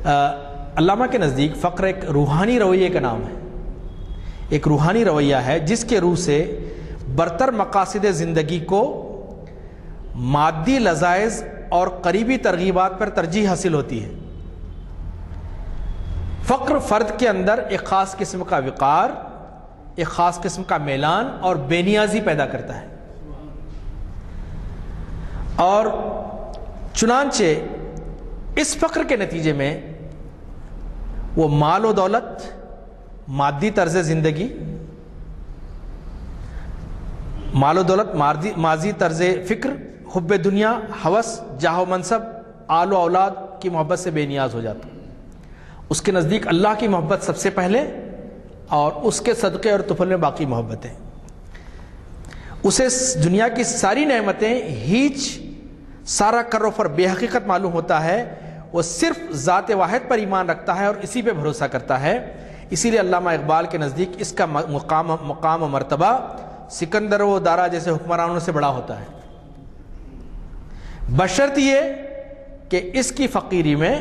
علامہ کے نزدیک فقر ایک روحانی رویے کا نام ہے, ایک روحانی رویہ ہے جس کے روح سے برتر مقاصد زندگی کو مادی لذائذ اور قریبی ترغیبات پر ترجیح حاصل ہوتی ہے. فقر فرد کے اندر ایک خاص قسم کا وقار ایک خاص قسم کا میلان اور بے نیازی پیدا کرتا ہے. اور چنانچہ اس فقر کے نتیجے میں وہ مال و دولت، مادی طرز زندگی، مال و دولت، ماضی طرز فکر، حب دنیا، ہوس، جاہ و منصب، آل و اولاد کی محبت سے بے نیاز ہو جاتا. اس کے نزدیک اللہ کی محبت سب سے پہلے اور اس کے صدقے اور طفل میں باقی محبتیں. اسے دنیا کی ساری نعمتیں ہیچ، سارا کر و فر بے حقیقت معلوم ہوتا ہے. وہ صرف ذات واحد پر ایمان رکھتا ہے اور اسی پہ بھروسہ کرتا ہے. اسی لیے علامہ اقبال کے نزدیک اس کا مقام و مرتبہ سکندر و دارا جیسے حکمرانوں سے بڑا ہوتا ہے، بشرط یہ کہ اس کی فقیری میں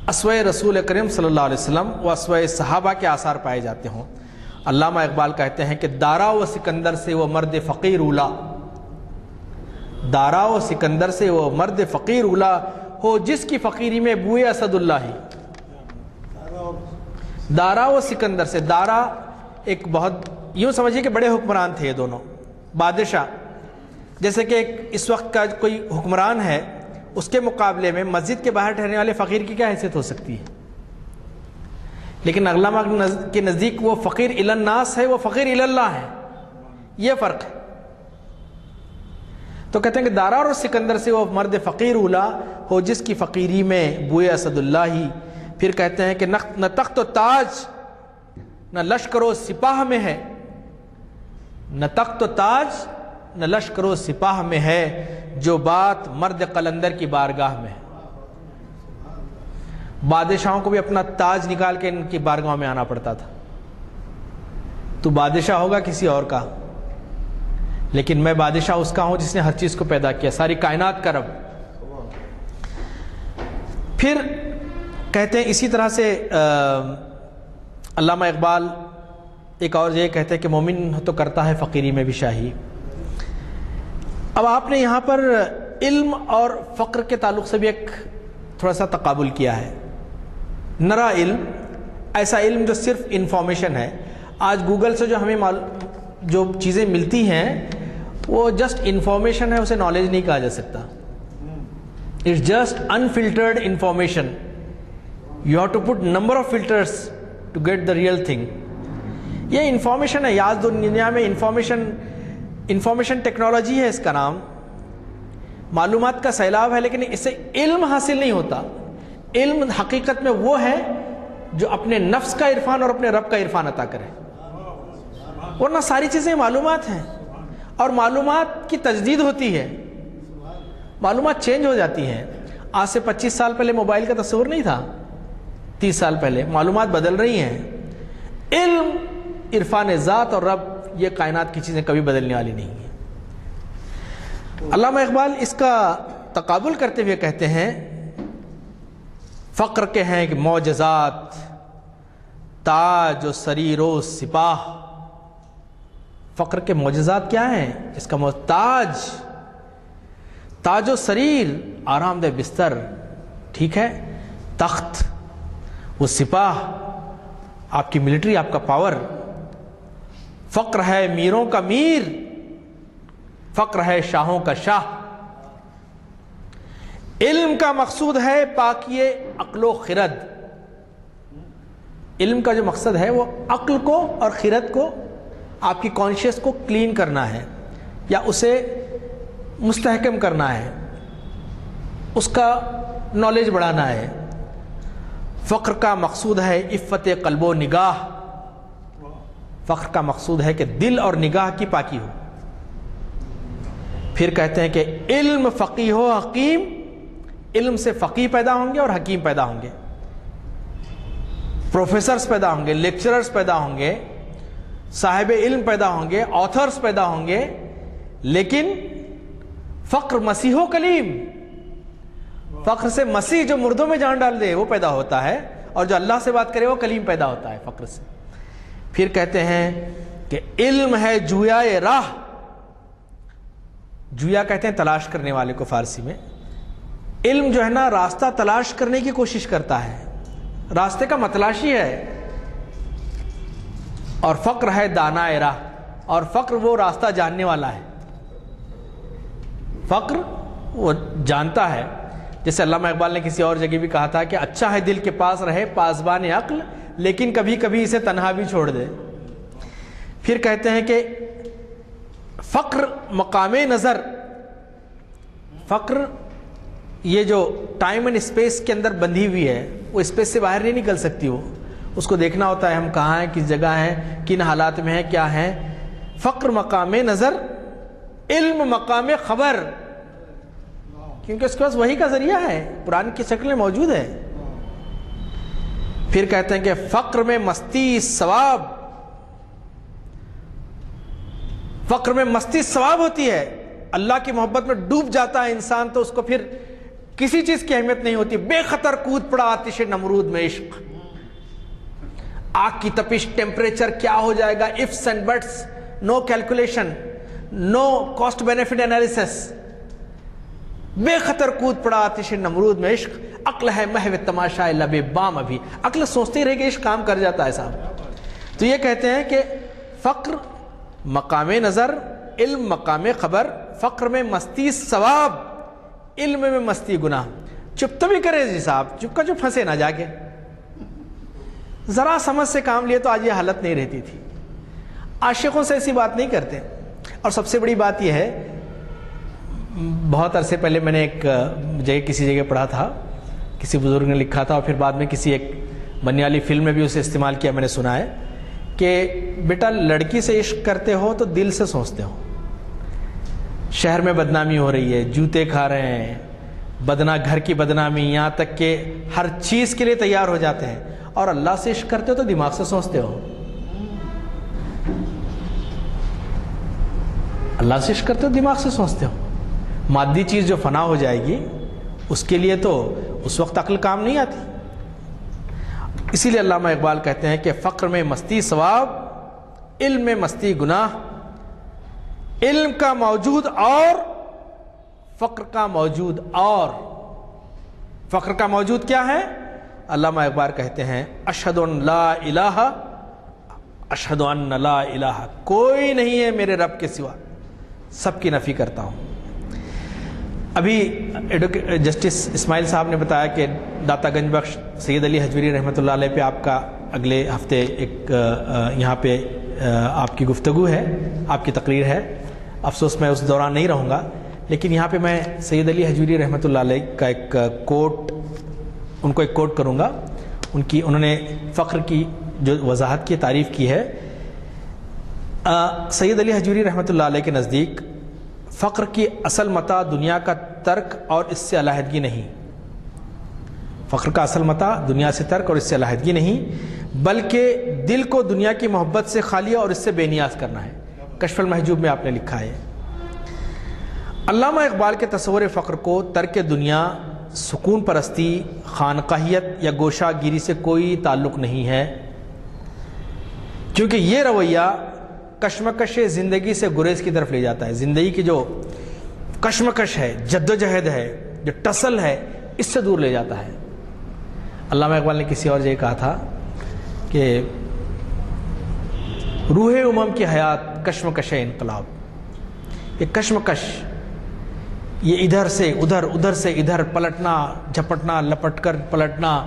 اسوہ رسول کریم صلی اللہ علیہ وسلم و اسوہ صحابہ کے آثار پائے جاتے ہوں. علامہ اقبال کہتے ہیں کہ دارا و سکندر سے وہ مرد فقیر اولا، دارا و سکندر سے وہ مرد فقیر اولا ہو جس کی فقیری میں بوئے اسد اللہ ہی. دارا و سکندر سے، دارا ایک بہت یوں سمجھیے کہ بڑے حکمران تھے یہ دونوں بادشاہ. جیسے کہ ایک اس وقت کا کوئی حکمران ہے، اس کے مقابلے میں مسجد کے باہر ٹھہرنے والے فقیر کی کیا حیثیت ہو سکتی ہے؟ لیکن علامہ کے نزدیک وہ فقیر الی الناس ہے، وہ فقیر الی اللہ ہے. یہ فرق ہے. تو کہتے ہیں کہ دارا اور سکندر سے وہ مرد فقیر اولا ہو جس کی فقیری میں بوئے اسد اللہ ہی. پھر کہتے ہیں کہ نہ تخت و تاج نہ لشکر و سپاہ میں ہے، نہ تخت و تاج نہ لشکر و سپاہ میں ہے، جو بات مرد قلندر کی بارگاہ میں ہے. بادشاہوں کو بھی اپنا تاج نکال کے ان کی بارگاہ میں آنا پڑتا تھا. تو بادشاہ ہوگا کسی اور کا، لیکن میں بادشاہ اس کا ہوں جس نے ہر چیز کو پیدا کیا، ساری کائنات کا رب. پھر کہتے ہیں اسی طرح سے علامہ اقبال ایک اور یہ کہتے ہیں کہ مومن تو کرتا ہے فقیری میں بھی شاہی. اب آپ نے یہاں پر علم اور فقر کے تعلق سے بھی ایک تھوڑا سا تقابل کیا ہے. نرا علم، ایسا علم جو صرف انفارمیشن ہے. آج گوگل سے جو ہمیں جو چیزیں ملتی ہیں وہ جسٹ انفارمیشن ہے، اسے نالج نہیں کہا جا سکتا. It's just unfiltered information. You have to put number of filters to get the real thing. یہ انفارمیشن ہے. آج دنیا میں انفارمیشن ٹیکنالوجی ہے اس کا نام، معلومات کا سیلاب ہے، لیکن اس سے علم حاصل نہیں ہوتا. علم حقیقت میں وہ ہے جو اپنے نفس کا عرفان اور اپنے رب کا عرفان عطا کرے. ورنہ ساری چیزیں معلومات ہیں، اور معلومات کی تجدید ہوتی ہے، معلومات چینج ہو جاتی ہیں. آج سے 25 سال پہلے موبائل کا تصور نہیں تھا، 30 سال پہلے. معلومات بدل رہی ہیں. علم، عرفان ذات اور رب، یہ کائنات کی چیزیں کبھی بدلنے والی نہیں ہیں. علامہ اقبال اس کا تقابل کرتے ہوئے کہتے ہیں فقر کے ہیں کہ معجزات، تاج و سریر و سپاہ. فقر کے معجزات کیا ہیں؟ اس کا تاج و سریر، آرام دہ بستر، ٹھیک ہے، تخت، وہ سپاہ، آپ کی ملٹری، آپ کا پاور. فقر ہے میروں کا میر، فقر ہے شاہوں کا شاہ. علم کا مقصود ہے پاکی عقل و خرد. علم کا جو مقصد ہے وہ عقل کو اور خرد کو، آپ کی کانشیس کو کلین کرنا ہے یا اسے مستحکم کرنا ہے، اس کا نالج بڑھانا ہے. فقر کا مقصود ہے عفت قلب و نگاہ. فقر کا مقصود ہے کہ دل اور نگاہ کی پاکی ہو. پھر کہتے ہیں کہ علم فقیہ و حکیم. علم سے فقیہ پیدا ہوں گے اور حکیم پیدا ہوں گے، پروفیسرز پیدا ہوں گے، لیکچررز پیدا ہوں گے، صاحب علم پیدا ہوں گے، آتھرز پیدا ہوں گے. لیکن فقر مسیح و کلیم، فقر سے مسیح جو مردوں میں جان ڈال دے وہ پیدا ہوتا ہے، اور جو اللہ سے بات کرے وہ کلیم پیدا ہوتا ہے فقر سے. پھر کہتے ہیں کہ علم ہے جویائے راہ. جویا کہتے ہیں تلاش کرنے والے کو فارسی میں. علم جو ہے نا، راستہ تلاش کرنے کی کوشش کرتا ہے، راستے کا متلاشی ہے. اور فقر ہے دانا راہ، اور فقر وہ راستہ جاننے والا ہے، فقر وہ جانتا ہے. جیسے علامہ اقبال نے کسی اور جگہ بھی کہا تھا کہ اچھا ہے دل کے پاس رہے پاسبان عقل، لیکن کبھی کبھی اسے تنہا بھی چھوڑ دے. پھر کہتے ہیں کہ فقر مقام نظر، فقر یہ جو ٹائم اینڈ اسپیس کے اندر بندھی ہوئی ہے، وہ اسپیس سے باہر نہیں نکل سکتی، وہ اس کو دیکھنا ہوتا ہے ہم کہاں ہیں، کس جگہ ہیں، کن حالات میں ہیں، کیا ہیں. فقر مقام نظر، علم مقام خبر، کیونکہ اس کے پاس وحی کا ذریعہ ہے، قرآن کی شکل میں موجود ہے. پھر کہتے ہیں کہ فقر میں مستی ثواب، فقر میں مستی ثواب ہوتی ہے. اللہ کی محبت میں ڈوب جاتا ہے انسان تو اس کو پھر کسی چیز کی اہمیت نہیں ہوتی. بے خطر کود پڑا آتش نمرود میں عشق، آگ کی تپش، ٹیمپریچر کیا ہو جائے گا، ifs and buts، no calculation, no cost benefit analysis. بے خطر کود پڑا آتش نمرود میں عشق، عقل ہے محو تماشا لب بام. ابھی عقل سوچتے رہے کہ عشق کام کر جاتا ہے صاحب. تو یہ کہتے ہیں کہ فقر مقام نظر، علم مقام خبر، فقر میں مستی ثواب، علم میں مستی گناہ. چپ تو بھی کرے جی صاحب، چپ کا چپ پھنسے نہ جا کے. ذرا سمجھ سے کام لیے تو آج یہ حالت نہیں رہتی تھی. عاشقوں سے ایسی بات نہیں کرتے. اور سب سے بڑی بات یہ ہے، بہت عرصے پہلے میں نے ایک جگہ کسی جگہ پڑھا تھا، کسی بزرگ نے لکھا تھا، اور پھر بعد میں کسی ایک بنیالی فلم میں بھی اسے استعمال کیا، میں نے سنا ہے کہ بیٹا لڑکی سے عشق کرتے ہو تو دل سے سوچتے ہو. شہر میں بدنامی ہو رہی ہے، جوتے کھا رہے ہیں، گھر کی بدنامی، یہاں تک کہ ہر چیز کے لیے تیار ہو جاتے ہیں. اور اللہ سے عشق کرتے ہو تو دماغ سے سوچتے ہو. اللہ سے عشق کرتے ہو دماغ سے سوچتے ہو. مادی چیز جو فنا ہو جائے گی اس کے لیے تو اس وقت عقل کام نہیں آتی. اسی لیے علامہ اقبال کہتے ہیں کہ فقر میں مستی ثواب، علم میں مستی گناہ. علم کا موجود اور فقر کا موجود اور. فقر کا موجود کیا ہے؟ علامہ اقبال کہتے ہیں اشہد ان لا الہ، اشہد ان لا الہ، کوئی نہیں ہے میرے رب کے سوا، سب کی نفی کرتا ہوں. ابھی جسٹس اسماعیل صاحب نے بتایا کہ داتا گنج بخش سید علی حجویری رحمۃ اللہ علیہ پہ آپ کا اگلے ہفتے ایک یہاں پہ آپ کی گفتگو ہے، آپ کی تقریر ہے. افسوس میں اس دوران نہیں رہوں گا، لیکن یہاں پہ میں سید علی حجویری رحمۃ اللہ علیہ کا ایک کوٹ، ان کو ایک کوٹ کروں گا. انہوں نے فقر کی جو وضاحت کی تعریف کی ہے. سید علی حجویری رحمۃ اللہ علیہ کے نزدیک فقر کی اصل متاع دنیا کا ترک اور اس سے علیحدگی نہیں. فقر کا اصل متاع دنیا سے ترک اور اس سے علیحدگی نہیں، بلکہ دل کو دنیا کی محبت سے خالی اور اس سے بے نیاز کرنا ہے. کشف المحجوب میں آپ نے لکھا ہے. علامہ اقبال کے تصور فقر کو ترک دنیا، سکون پرستی، خانقاہیت یا گوشہ گیری سے کوئی تعلق نہیں ہے، کیونکہ یہ رویہ کشمکش زندگی سے گریز کی طرف لے جاتا ہے. زندگی کی جو کشمکش ہے، جدوجہد ہے، جو ٹسل ہے، اس سے دور لے جاتا ہے. علامہ اقبال نے کسی اور جگہ کہا تھا کہ روح امم کی حیات کشمکش انقلاب. یہ کشمکش، یہ ادھر سے ادھر، ادھر سے ادھر پلٹنا، جھپٹنا، لپٹ کر پلٹنا.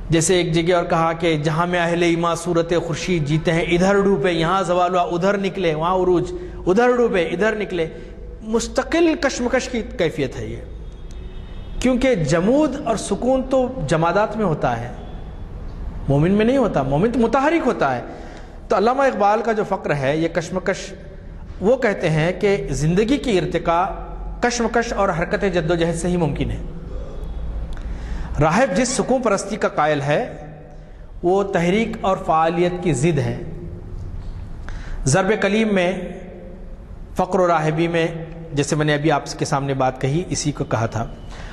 جیسے ایک جگہ اور کہا کہ جہاں میں اہل ایما صورت خورشید جیتے ہیں، ادھر ڈوبے یہاں زوال ہوا، ادھر نکلے وہاں عروج، ادھر ڈوبے ادھر نکلے. مستقل کشمکش کی کیفیت ہے یہ، کیونکہ جمود اور سکون تو جمادات میں ہوتا ہے، مومن میں نہیں ہوتا. مومن تو متحرک ہوتا ہے. تو علامہ اقبال کا جو فقر ہے، یہ کشمکش، وہ کہتے ہیں کہ زندگی کی ارتقاء کشمکش اور حرکت جدوجہد سے ہی ممکن ہے. راہب جس سکون پرستی کا قائل ہے وہ تحریک اور فعالیت کی ضد ہے. ضرب کلیم میں فقر و راہبی میں، جیسے میں نے ابھی آپ کے سامنے بات کہی، اسی کو کہا تھا.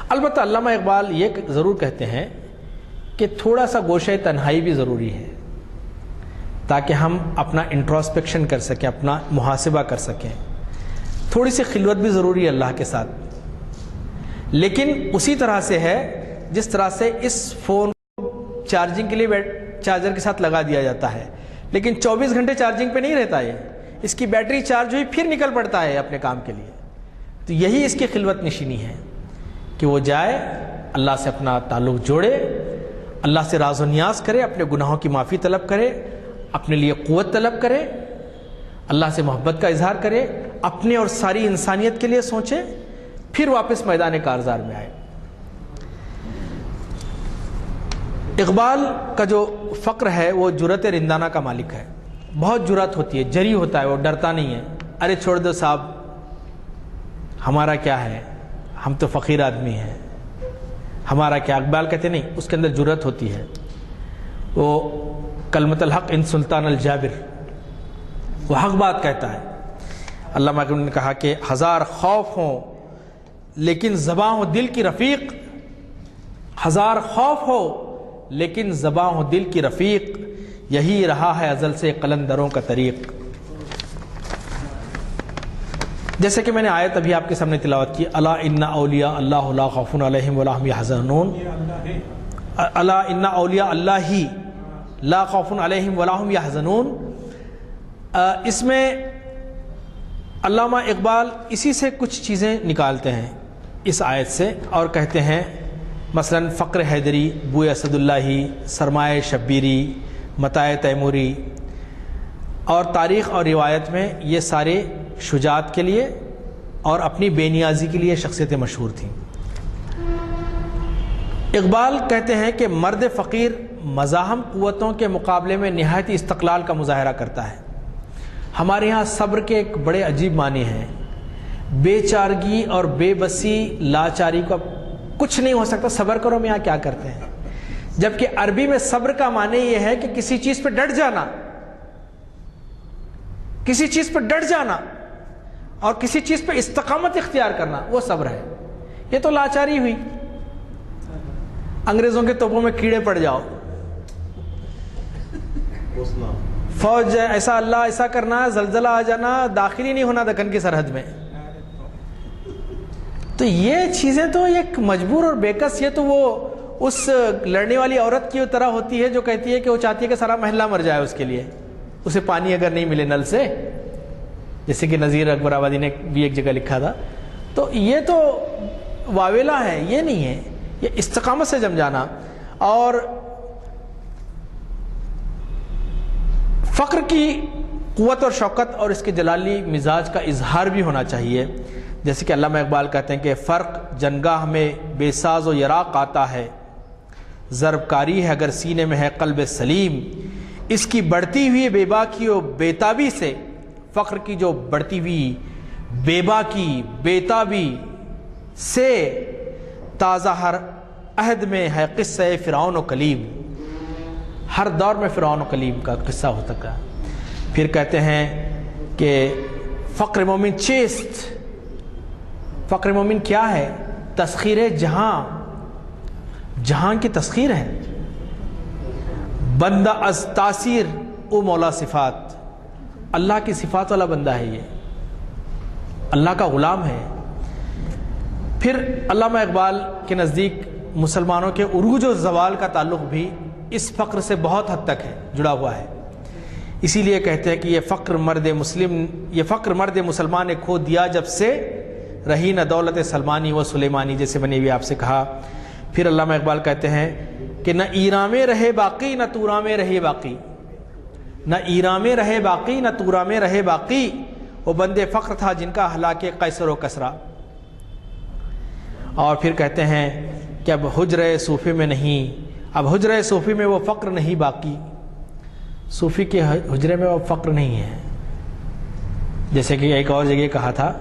البتہ علامہ اقبال یہ ضرور کہتے ہیں کہ تھوڑا سا گوشہ تنہائی بھی ضروری ہے، تاکہ ہم اپنا انٹروسپیکشن کر سکیں، اپنا محاسبہ کر سکیں. تھوڑی سی خلوت بھی ضروری ہے اللہ کے ساتھ، لیکن اسی طرح سے ہے جس طرح سے اس فون کو چارجنگ کے لیے چارجر کے ساتھ لگا دیا جاتا ہے، لیکن 24 گھنٹے چارجنگ پہ نہیں رہتا، اس کی بیٹری چارج ہوئی پھر نکل پڑتا ہے اپنے کام کے لیے. تو یہی اس کی خلوت نشینی ہے کہ وہ جائے، اللہ سے اپنا تعلق جوڑے، اللہ سے راز و نیاز کرے، اپنے گناہوں کی معافی طلب کرے، اپنے لیے قوت طلب کرے، اللہ سے محبت کا اظہار کرے، اپنے اور ساری انسانیت کے لیے سوچے، پھر واپس میدان کارزار میں آئے. اقبال کا جو فقر ہے وہ جرأت رندانہ کا مالک ہے. بہت جرأت ہوتی ہے، جری ہوتا ہے، وہ ڈرتا نہیں ہے. ارے چھوڑ دو صاحب، ہمارا کیا ہے، ہم تو فقیر آدمی ہیں، ہمارا کیا. اقبال کہتے نہیں، اس کے اندر جرأت ہوتی ہے. وہ کلمۃ الحق ان سلطان الجابر، وہ حق بات کہتا ہے. علامہ اقبال نے کہا کہ ہزار خوف ہوں لیکن زباں ہو دل کی رفیق، ہزار خوف ہو لیکن زباں ہو دل کی رفیق، یہی رہا ہے ازل سے قلندروں کا طریق. جیسے کہ میں نے آیت ابھی آپ کے سامنے تلاوت کی، الا ان اولیاء اللہ لا خوف علیہم ولا هم يحزنون، الا ان اولیاء اللہ لا خوف علیہم ولا هم يحزنون. اس میں علامہ اقبال اسی سے کچھ چیزیں نکالتے ہیں اس آیت سے اور کہتے ہیں مثلا فقر حیدری، بوئے اسد اللہی، سرمایہ شبیری، متاع تیموری، اور تاریخ اور روایت میں یہ سارے شجاعت کے لیے اور اپنی بے نیازی کے لیے شخصیتیں مشہور تھیں. اقبال کہتے ہیں کہ مرد فقیر مزاحم قوتوں کے مقابلے میں نہایت استقلال کا مظاہرہ کرتا ہے. ہمارے ہاں صبر کے ایک بڑے عجیب معنی ہیں. بے چارگی اور بے بسی، لاچاری کا کچھ نہیں ہو سکتا، صبر کرو میں یہاں کیا کرتے ہیں. جبکہ عربی میں صبر کا معنی یہ ہے کہ کسی چیز پہ ڈٹ جانا، کسی چیز پہ ڈٹ جانا اور کسی چیز پہ استقامت اختیار کرنا، وہ صبر ہے. یہ تو لاچاری ہوئی. انگریزوں کے توپوں میں کیڑے پڑ جاؤ، فوج ایسا اللہ ایسا کرنا، زلزلہ آ جانا، داخل ہی نہیں ہونا دکن کی سرحد میں. تو یہ چیزیں تو ایک مجبور اور بےکس، یہ تو وہ اس لڑنے والی عورت کی طرح ہوتی ہے جو کہتی ہے کہ وہ چاہتی ہے کہ سارا محلہ مر جائے اس کے لیے، اسے پانی اگر نہیں ملے نل سے، جیسے کہ نذیر اکبر آبادی نے بھی ایک جگہ لکھا تھا. تو یہ تو واویلا ہے، یہ نہیں ہے، یہ استقامت سے جم جانا. اور فقر کی قوت اور شوکت اور اس کے جلالی مزاج کا اظہار بھی ہونا چاہیے. جیسے کہ علامہ اقبال کہتے ہیں کہ فرق جنگاہ میں بے ساز و یراق آتا ہے، ضرب کاری ہے اگر سینے میں ہے قلب سلیم. اس کی بڑھتی ہوئی بے باکی و بیتابی سے، فقر کی جو بڑھتی ہوئی بے باکی بیتابی سے تازہ ہر عہد میں ہے قصہ فرعون و کلیم. ہر دور میں فرعون و کلیم کا قصہ ہوتا ہے. پھر کہتے ہیں کہ فقر مومن چیست، فقر مومن کیا ہے؟ تسخیر جہاں، جہاں کی تسخیر ہے. بندہ از تاثیر او مولا صفات، اللہ کی صفات والا بندہ ہے، یہ اللہ کا غلام ہے. پھر علامہ اقبال کے نزدیک مسلمانوں کے عروج و زوال کا تعلق بھی اس فقر سے بہت حد تک ہے، جڑا ہوا ہے. اسی لیے کہتے ہیں کہ یہ فقر مرد مسلمان نے کھو دیا جب سے، رہی نہ دولت سلمانی و سلیمانی، جیسے میں نے بھی آپ سے کہا. پھر علامہ اقبال کہتے ہیں کہ نہ ایران میں رہے باقی نہ تورا میں رہے باقی، نہ ایران میں رہے باقی نہ تورا میں رہے باقی، وہ بندے فقر تھا جن کا ہلاک قیصر و کسرا. اور پھر کہتے ہیں کہ اب حجرہ صوفی میں نہیں، اب حجرہ صوفی میں وہ فقر نہیں باقی، صوفی کے حجرے میں وہ فقر نہیں ہے. جیسے کہ ایک اور جگہ کہا تھا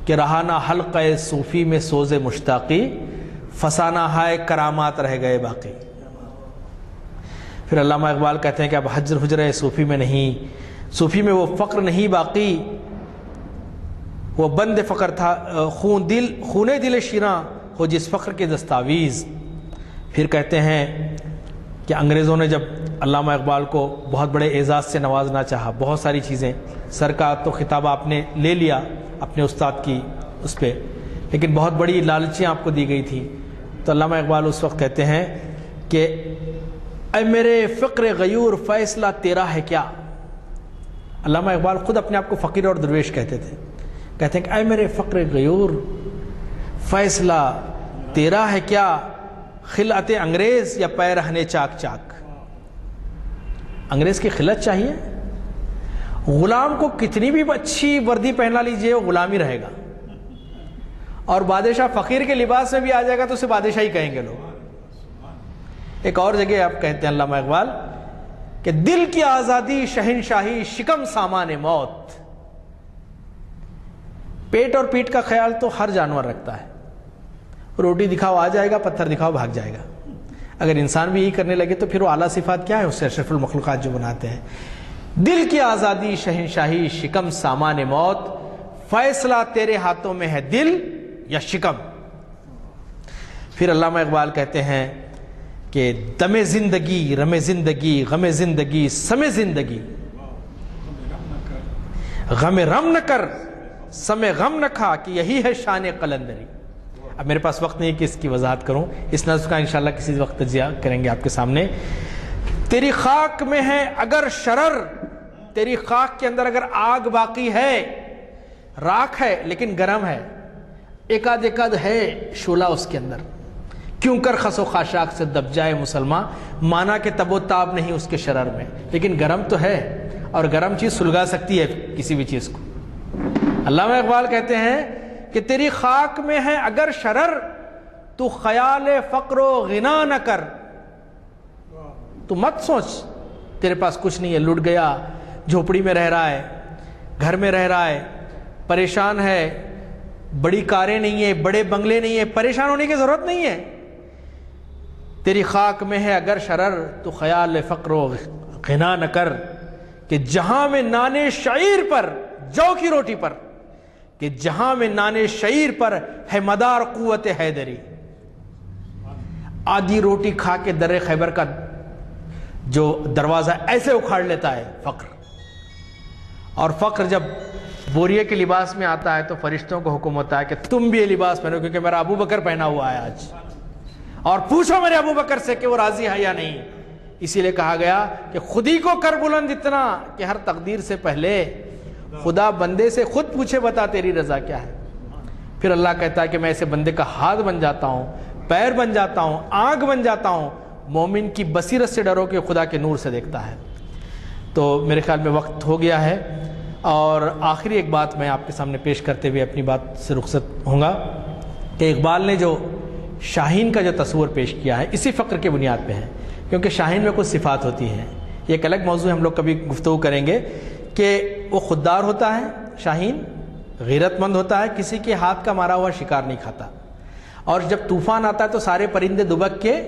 کہ رہا نہ حلقہ صوفی میں سوز مشتاقی، فسانہ ہائے کرامات رہ گئے باقی. پھر علامہ اقبال کہتے ہیں کہ اب حجرہ صوفی میں نہیں، صوفی میں وہ فقر نہیں باقی، وہ بند فقر تھا خون دل شیراں ہو جس فقر کے دستاویز. پھر کہتے ہیں کہ انگریزوں نے جب علامہ اقبال کو بہت بڑے اعزاز سے نوازنا چاہا، بہت ساری چیزیں، سر کا تو خطاب آپ نے لے لیا اپنے استاد کی اس پہ، لیکن بہت بڑی لالچیاں آپ کو دی گئی تھی. تو علامہ اقبال اس وقت کہتے ہیں کہ اے میرے فقر غیور فیصلہ تیرا ہے کیا، علامہ اقبال خود اپنے آپ کو فقیر اور درویش کہتے تھے. کہتے ہیں کہ اے میرے فقر غیور، فیصلہ تیرا ہے کیا، خلعت انگریز یا پے رہنے چاک چاک. انگریز کی خلعت چاہیے؟ غلام کو کتنی بھی اچھی وردی پہنا لیجئے وہ غلام ہی رہے گا، اور بادشاہ فقیر کے لباس میں بھی آ جائے گا تو اسے بادشاہ ہی کہیں گے لوگ. ایک اور جگہ آپ کہتے ہیں علامہ اقبال کہ دل کی آزادی شہنشاہی شکم سامان موت. پیٹ اور پیٹ کا خیال تو ہر جانور رکھتا ہے. روٹی دکھاؤ آ جائے گا، پتھر دکھاؤ بھاگ جائے گا. اگر انسان بھی یہی کرنے لگے تو پھر وہ اعلیٰ صفات کیا ہے اس سے اشرف المخلوقات جو بناتے ہیں. دل کی آزادی شہنشاہی شکم سامان موت، فیصلہ تیرے ہاتھوں میں ہے دل یا شکم. پھر علامہ اقبال کہتے ہیں کہ دم زندگی رم زندگی غم زندگی سم زندگی، غم رم نہ کر سم غم نہ کھا کہ یہی ہے شان قلندری. اب میرے پاس وقت نہیں ہے کہ اس کی وضاحت کروں، اس نظم کا انشاءاللہ کسی وقت تجزیہ کریں گے آپ کے سامنے. تیری خاک میں ہے اگر شرر، تیری خاک کے اندر اگر آگ باقی ہے، راکھ ہے لیکن گرم ہے، ایک آدھ ہے شعلہ اس کے اندر. کیوں کر خس و خاشاک سے دب جائے مسلمان، مانا کہ تب و تاب نہیں اس کے شرر میں، لیکن گرم تو ہے، اور گرم چیز سلگا سکتی ہے کسی بھی چیز کو. علامہ اقبال کہتے ہیں کہ تیری خاک میں ہے اگر شرر، تو خیال فقر و غنا نہ کر. تو مت سوچ تیرے پاس کچھ نہیں ہے، لٹ گیا، جھوپڑی میں رہ رہا ہے، گھر میں رہ رہا ہے، پریشان ہے، بڑی کاریں نہیں ہیں، بڑے بنگلے نہیں ہیں، پریشان ہونے کی ضرورت نہیں ہے. تیری خاک میں ہے اگر شرر، تو خیال فقر و غنا نہ کر. کہ جہاں میں نانے شعیر پر، جو کی روٹی پر، کہ جہاں میں نانے شعیر پر ہے مدار قوت حیدری. آدھی روٹی کھا کے در خیبر کا جو دروازہ ایسے اکھاڑ لیتا ہے فقر. اور فقر جب بوریے کے لباس میں آتا ہے تو فرشتوں کو حکم ہوتا ہے کہ تم بھی یہ لباس پہنو، کیونکہ میرا ابو بکر پہنا ہوا ہے آج، اور پوچھو میرے ابو بکر سے کہ وہ راضی ہے یا نہیں. اسی لیے کہا گیا کہ خود ہی کو کر بلند اتنا کہ ہر تقدیر سے پہلے خدا بندے سے خود پوچھے بتا تیری رضا کیا ہے. پھر اللہ کہتا ہے کہ میں ایسے بندے کا ہاتھ بن جاتا ہوں، پیر بن جاتا ہوں، آنکھ بن جاتا ہوں. مومن کی بصیرت سے ڈرو کہ خدا کے نور سے دیکھتا ہے. تو میرے خیال میں وقت ہو گیا ہے، اور آخری ایک بات میں آپ کے سامنے پیش کرتے ہوئے اپنی بات سے رخصت ہوں گا کہ اقبال نے جو شاہین کا جو تصور پیش کیا ہے اسی فقر کے بنیاد پہ ہے، کیونکہ شاہین میں کچھ صفات ہوتی ہیں. یہ ایک الگ موضوع ہم لوگ کبھی گفتگو کریں گے کہ وہ خوددار ہوتا ہے، شاہین غیرت مند ہوتا ہے، کسی کے ہاتھ کا مارا ہوا شکار نہیں کھاتا. اور جب طوفان آتا ہے تو سارے پرندے دبک کے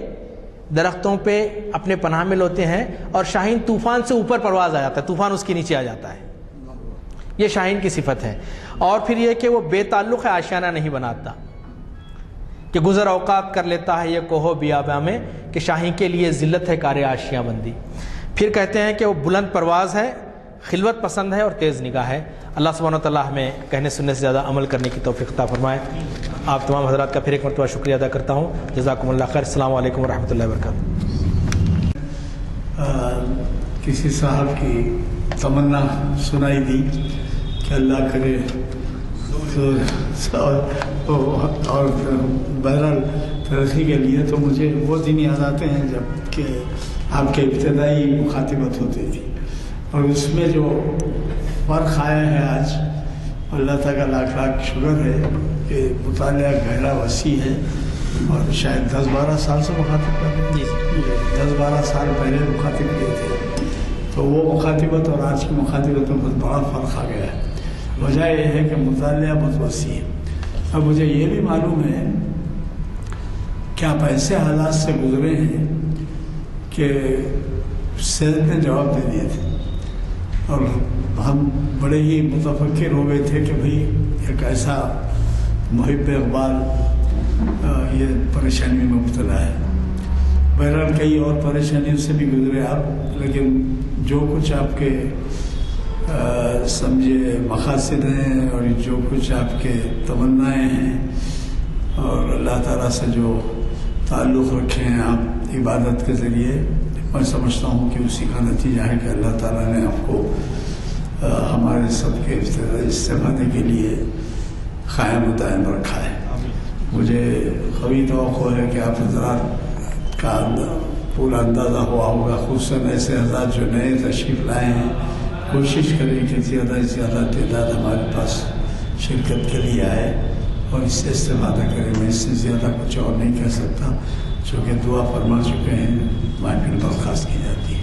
درختوں پہ اپنے پناہ میں لوتے ہیں، اور شاہین طوفان سے اوپر پرواز آ جاتا ہے، طوفان اس کے نیچے آ جاتا ہے. یہ شاہین کی صفت ہے. اور پھر یہ کہ وہ بے تعلق آشیانہ نہیں بناتا، کہ گزر اوقات کر لیتا ہے یہ کوہ بیاباں میں، کہ شاہین کے لیے ذلت ہے کار آشیاں بندی. پھر کہتے ہیں کہ وہ بلند پرواز ہے، خلوت پسند ہے اور تیز نگاہ ہے. اللہ سبحانہ و تعالیٰ ہمیں کہنے سننے سے زیادہ عمل کرنے کی توفیق عطا فرمائے. آپ تمام حضرات کا پھر ایک مرتبہ شکریہ ادا کرتا ہوں. جزاکم اللہ خیر. السلام علیکم ورحمۃ اللہ وبرکاتہ. کسی صاحب کی تمنا سنائی دی کہ اللہ کرے، اور بہرحال ترقی کے لیے تو مجھے وہ دن یاد آتے ہیں جب کہ آپ کے ابتدائی مخاطبت ہوتی تھی، اور اس میں جو فرق آیا ہے آج، اللہ تعالیٰ کا لاکھ لاکھ شکر ہے کہ مطالعہ گہرا وسیع ہے. اور شاید 10-12 سال سے مخاطب کر رہے ہیں، 10-12 سال پہلے مخاطب کیے تھے، تو وہ مخاطبت اور آج کی مخاطبت میں بہت بڑا فرق آ گیا ہے. وجہ یہ ہے کہ مطالعہ بہت وسیع ہے. اب مجھے یہ بھی معلوم ہے کہ آپ ایسے حالات سے گزرے ہیں کہ صحت نے جواب دے دیے تھے، اور ہم بڑے ہی متفکر ہو گئے تھے کہ بھئی ایک ایسا محب اقبال یہ پریشانی میں مبتلا ہے. بہرحال کئی اور پریشانیوں سے بھی گزرے آپ، لیکن جو کچھ آپ کے سمجھے مقاصد ہیں اور جو کچھ آپ کے تمنائیں ہیں اور اللہ تعالیٰ سے جو تعلق رکھے ہیں آپ عبادت کے ذریعے، میں سمجھتا ہوں کہ اسی کا نتیجہ ہے کہ اللہ تعالیٰ نے آپ کو ہمارے سب کے استفادے کے لیے قائم و دائم رکھا ہے۔ مجھے قوی توقع ہے کہ آپ حضرات کا پورا اندازہ ہوا ہوگا، خصوصاً ایسے حضرات جو نئے تشریف لائے ہیں، کوشش کریں کہ زیادہ سے زیادہ تعداد ہمارے پاس شرکت کے لیے آئے اور اس سے استفادہ کریں۔ میں اس سے زیادہ کچھ اور نہیں کہہ سکتا، چونکہ دعا فرما چکے ہیں، محفل برخاست کی جاتی ہے۔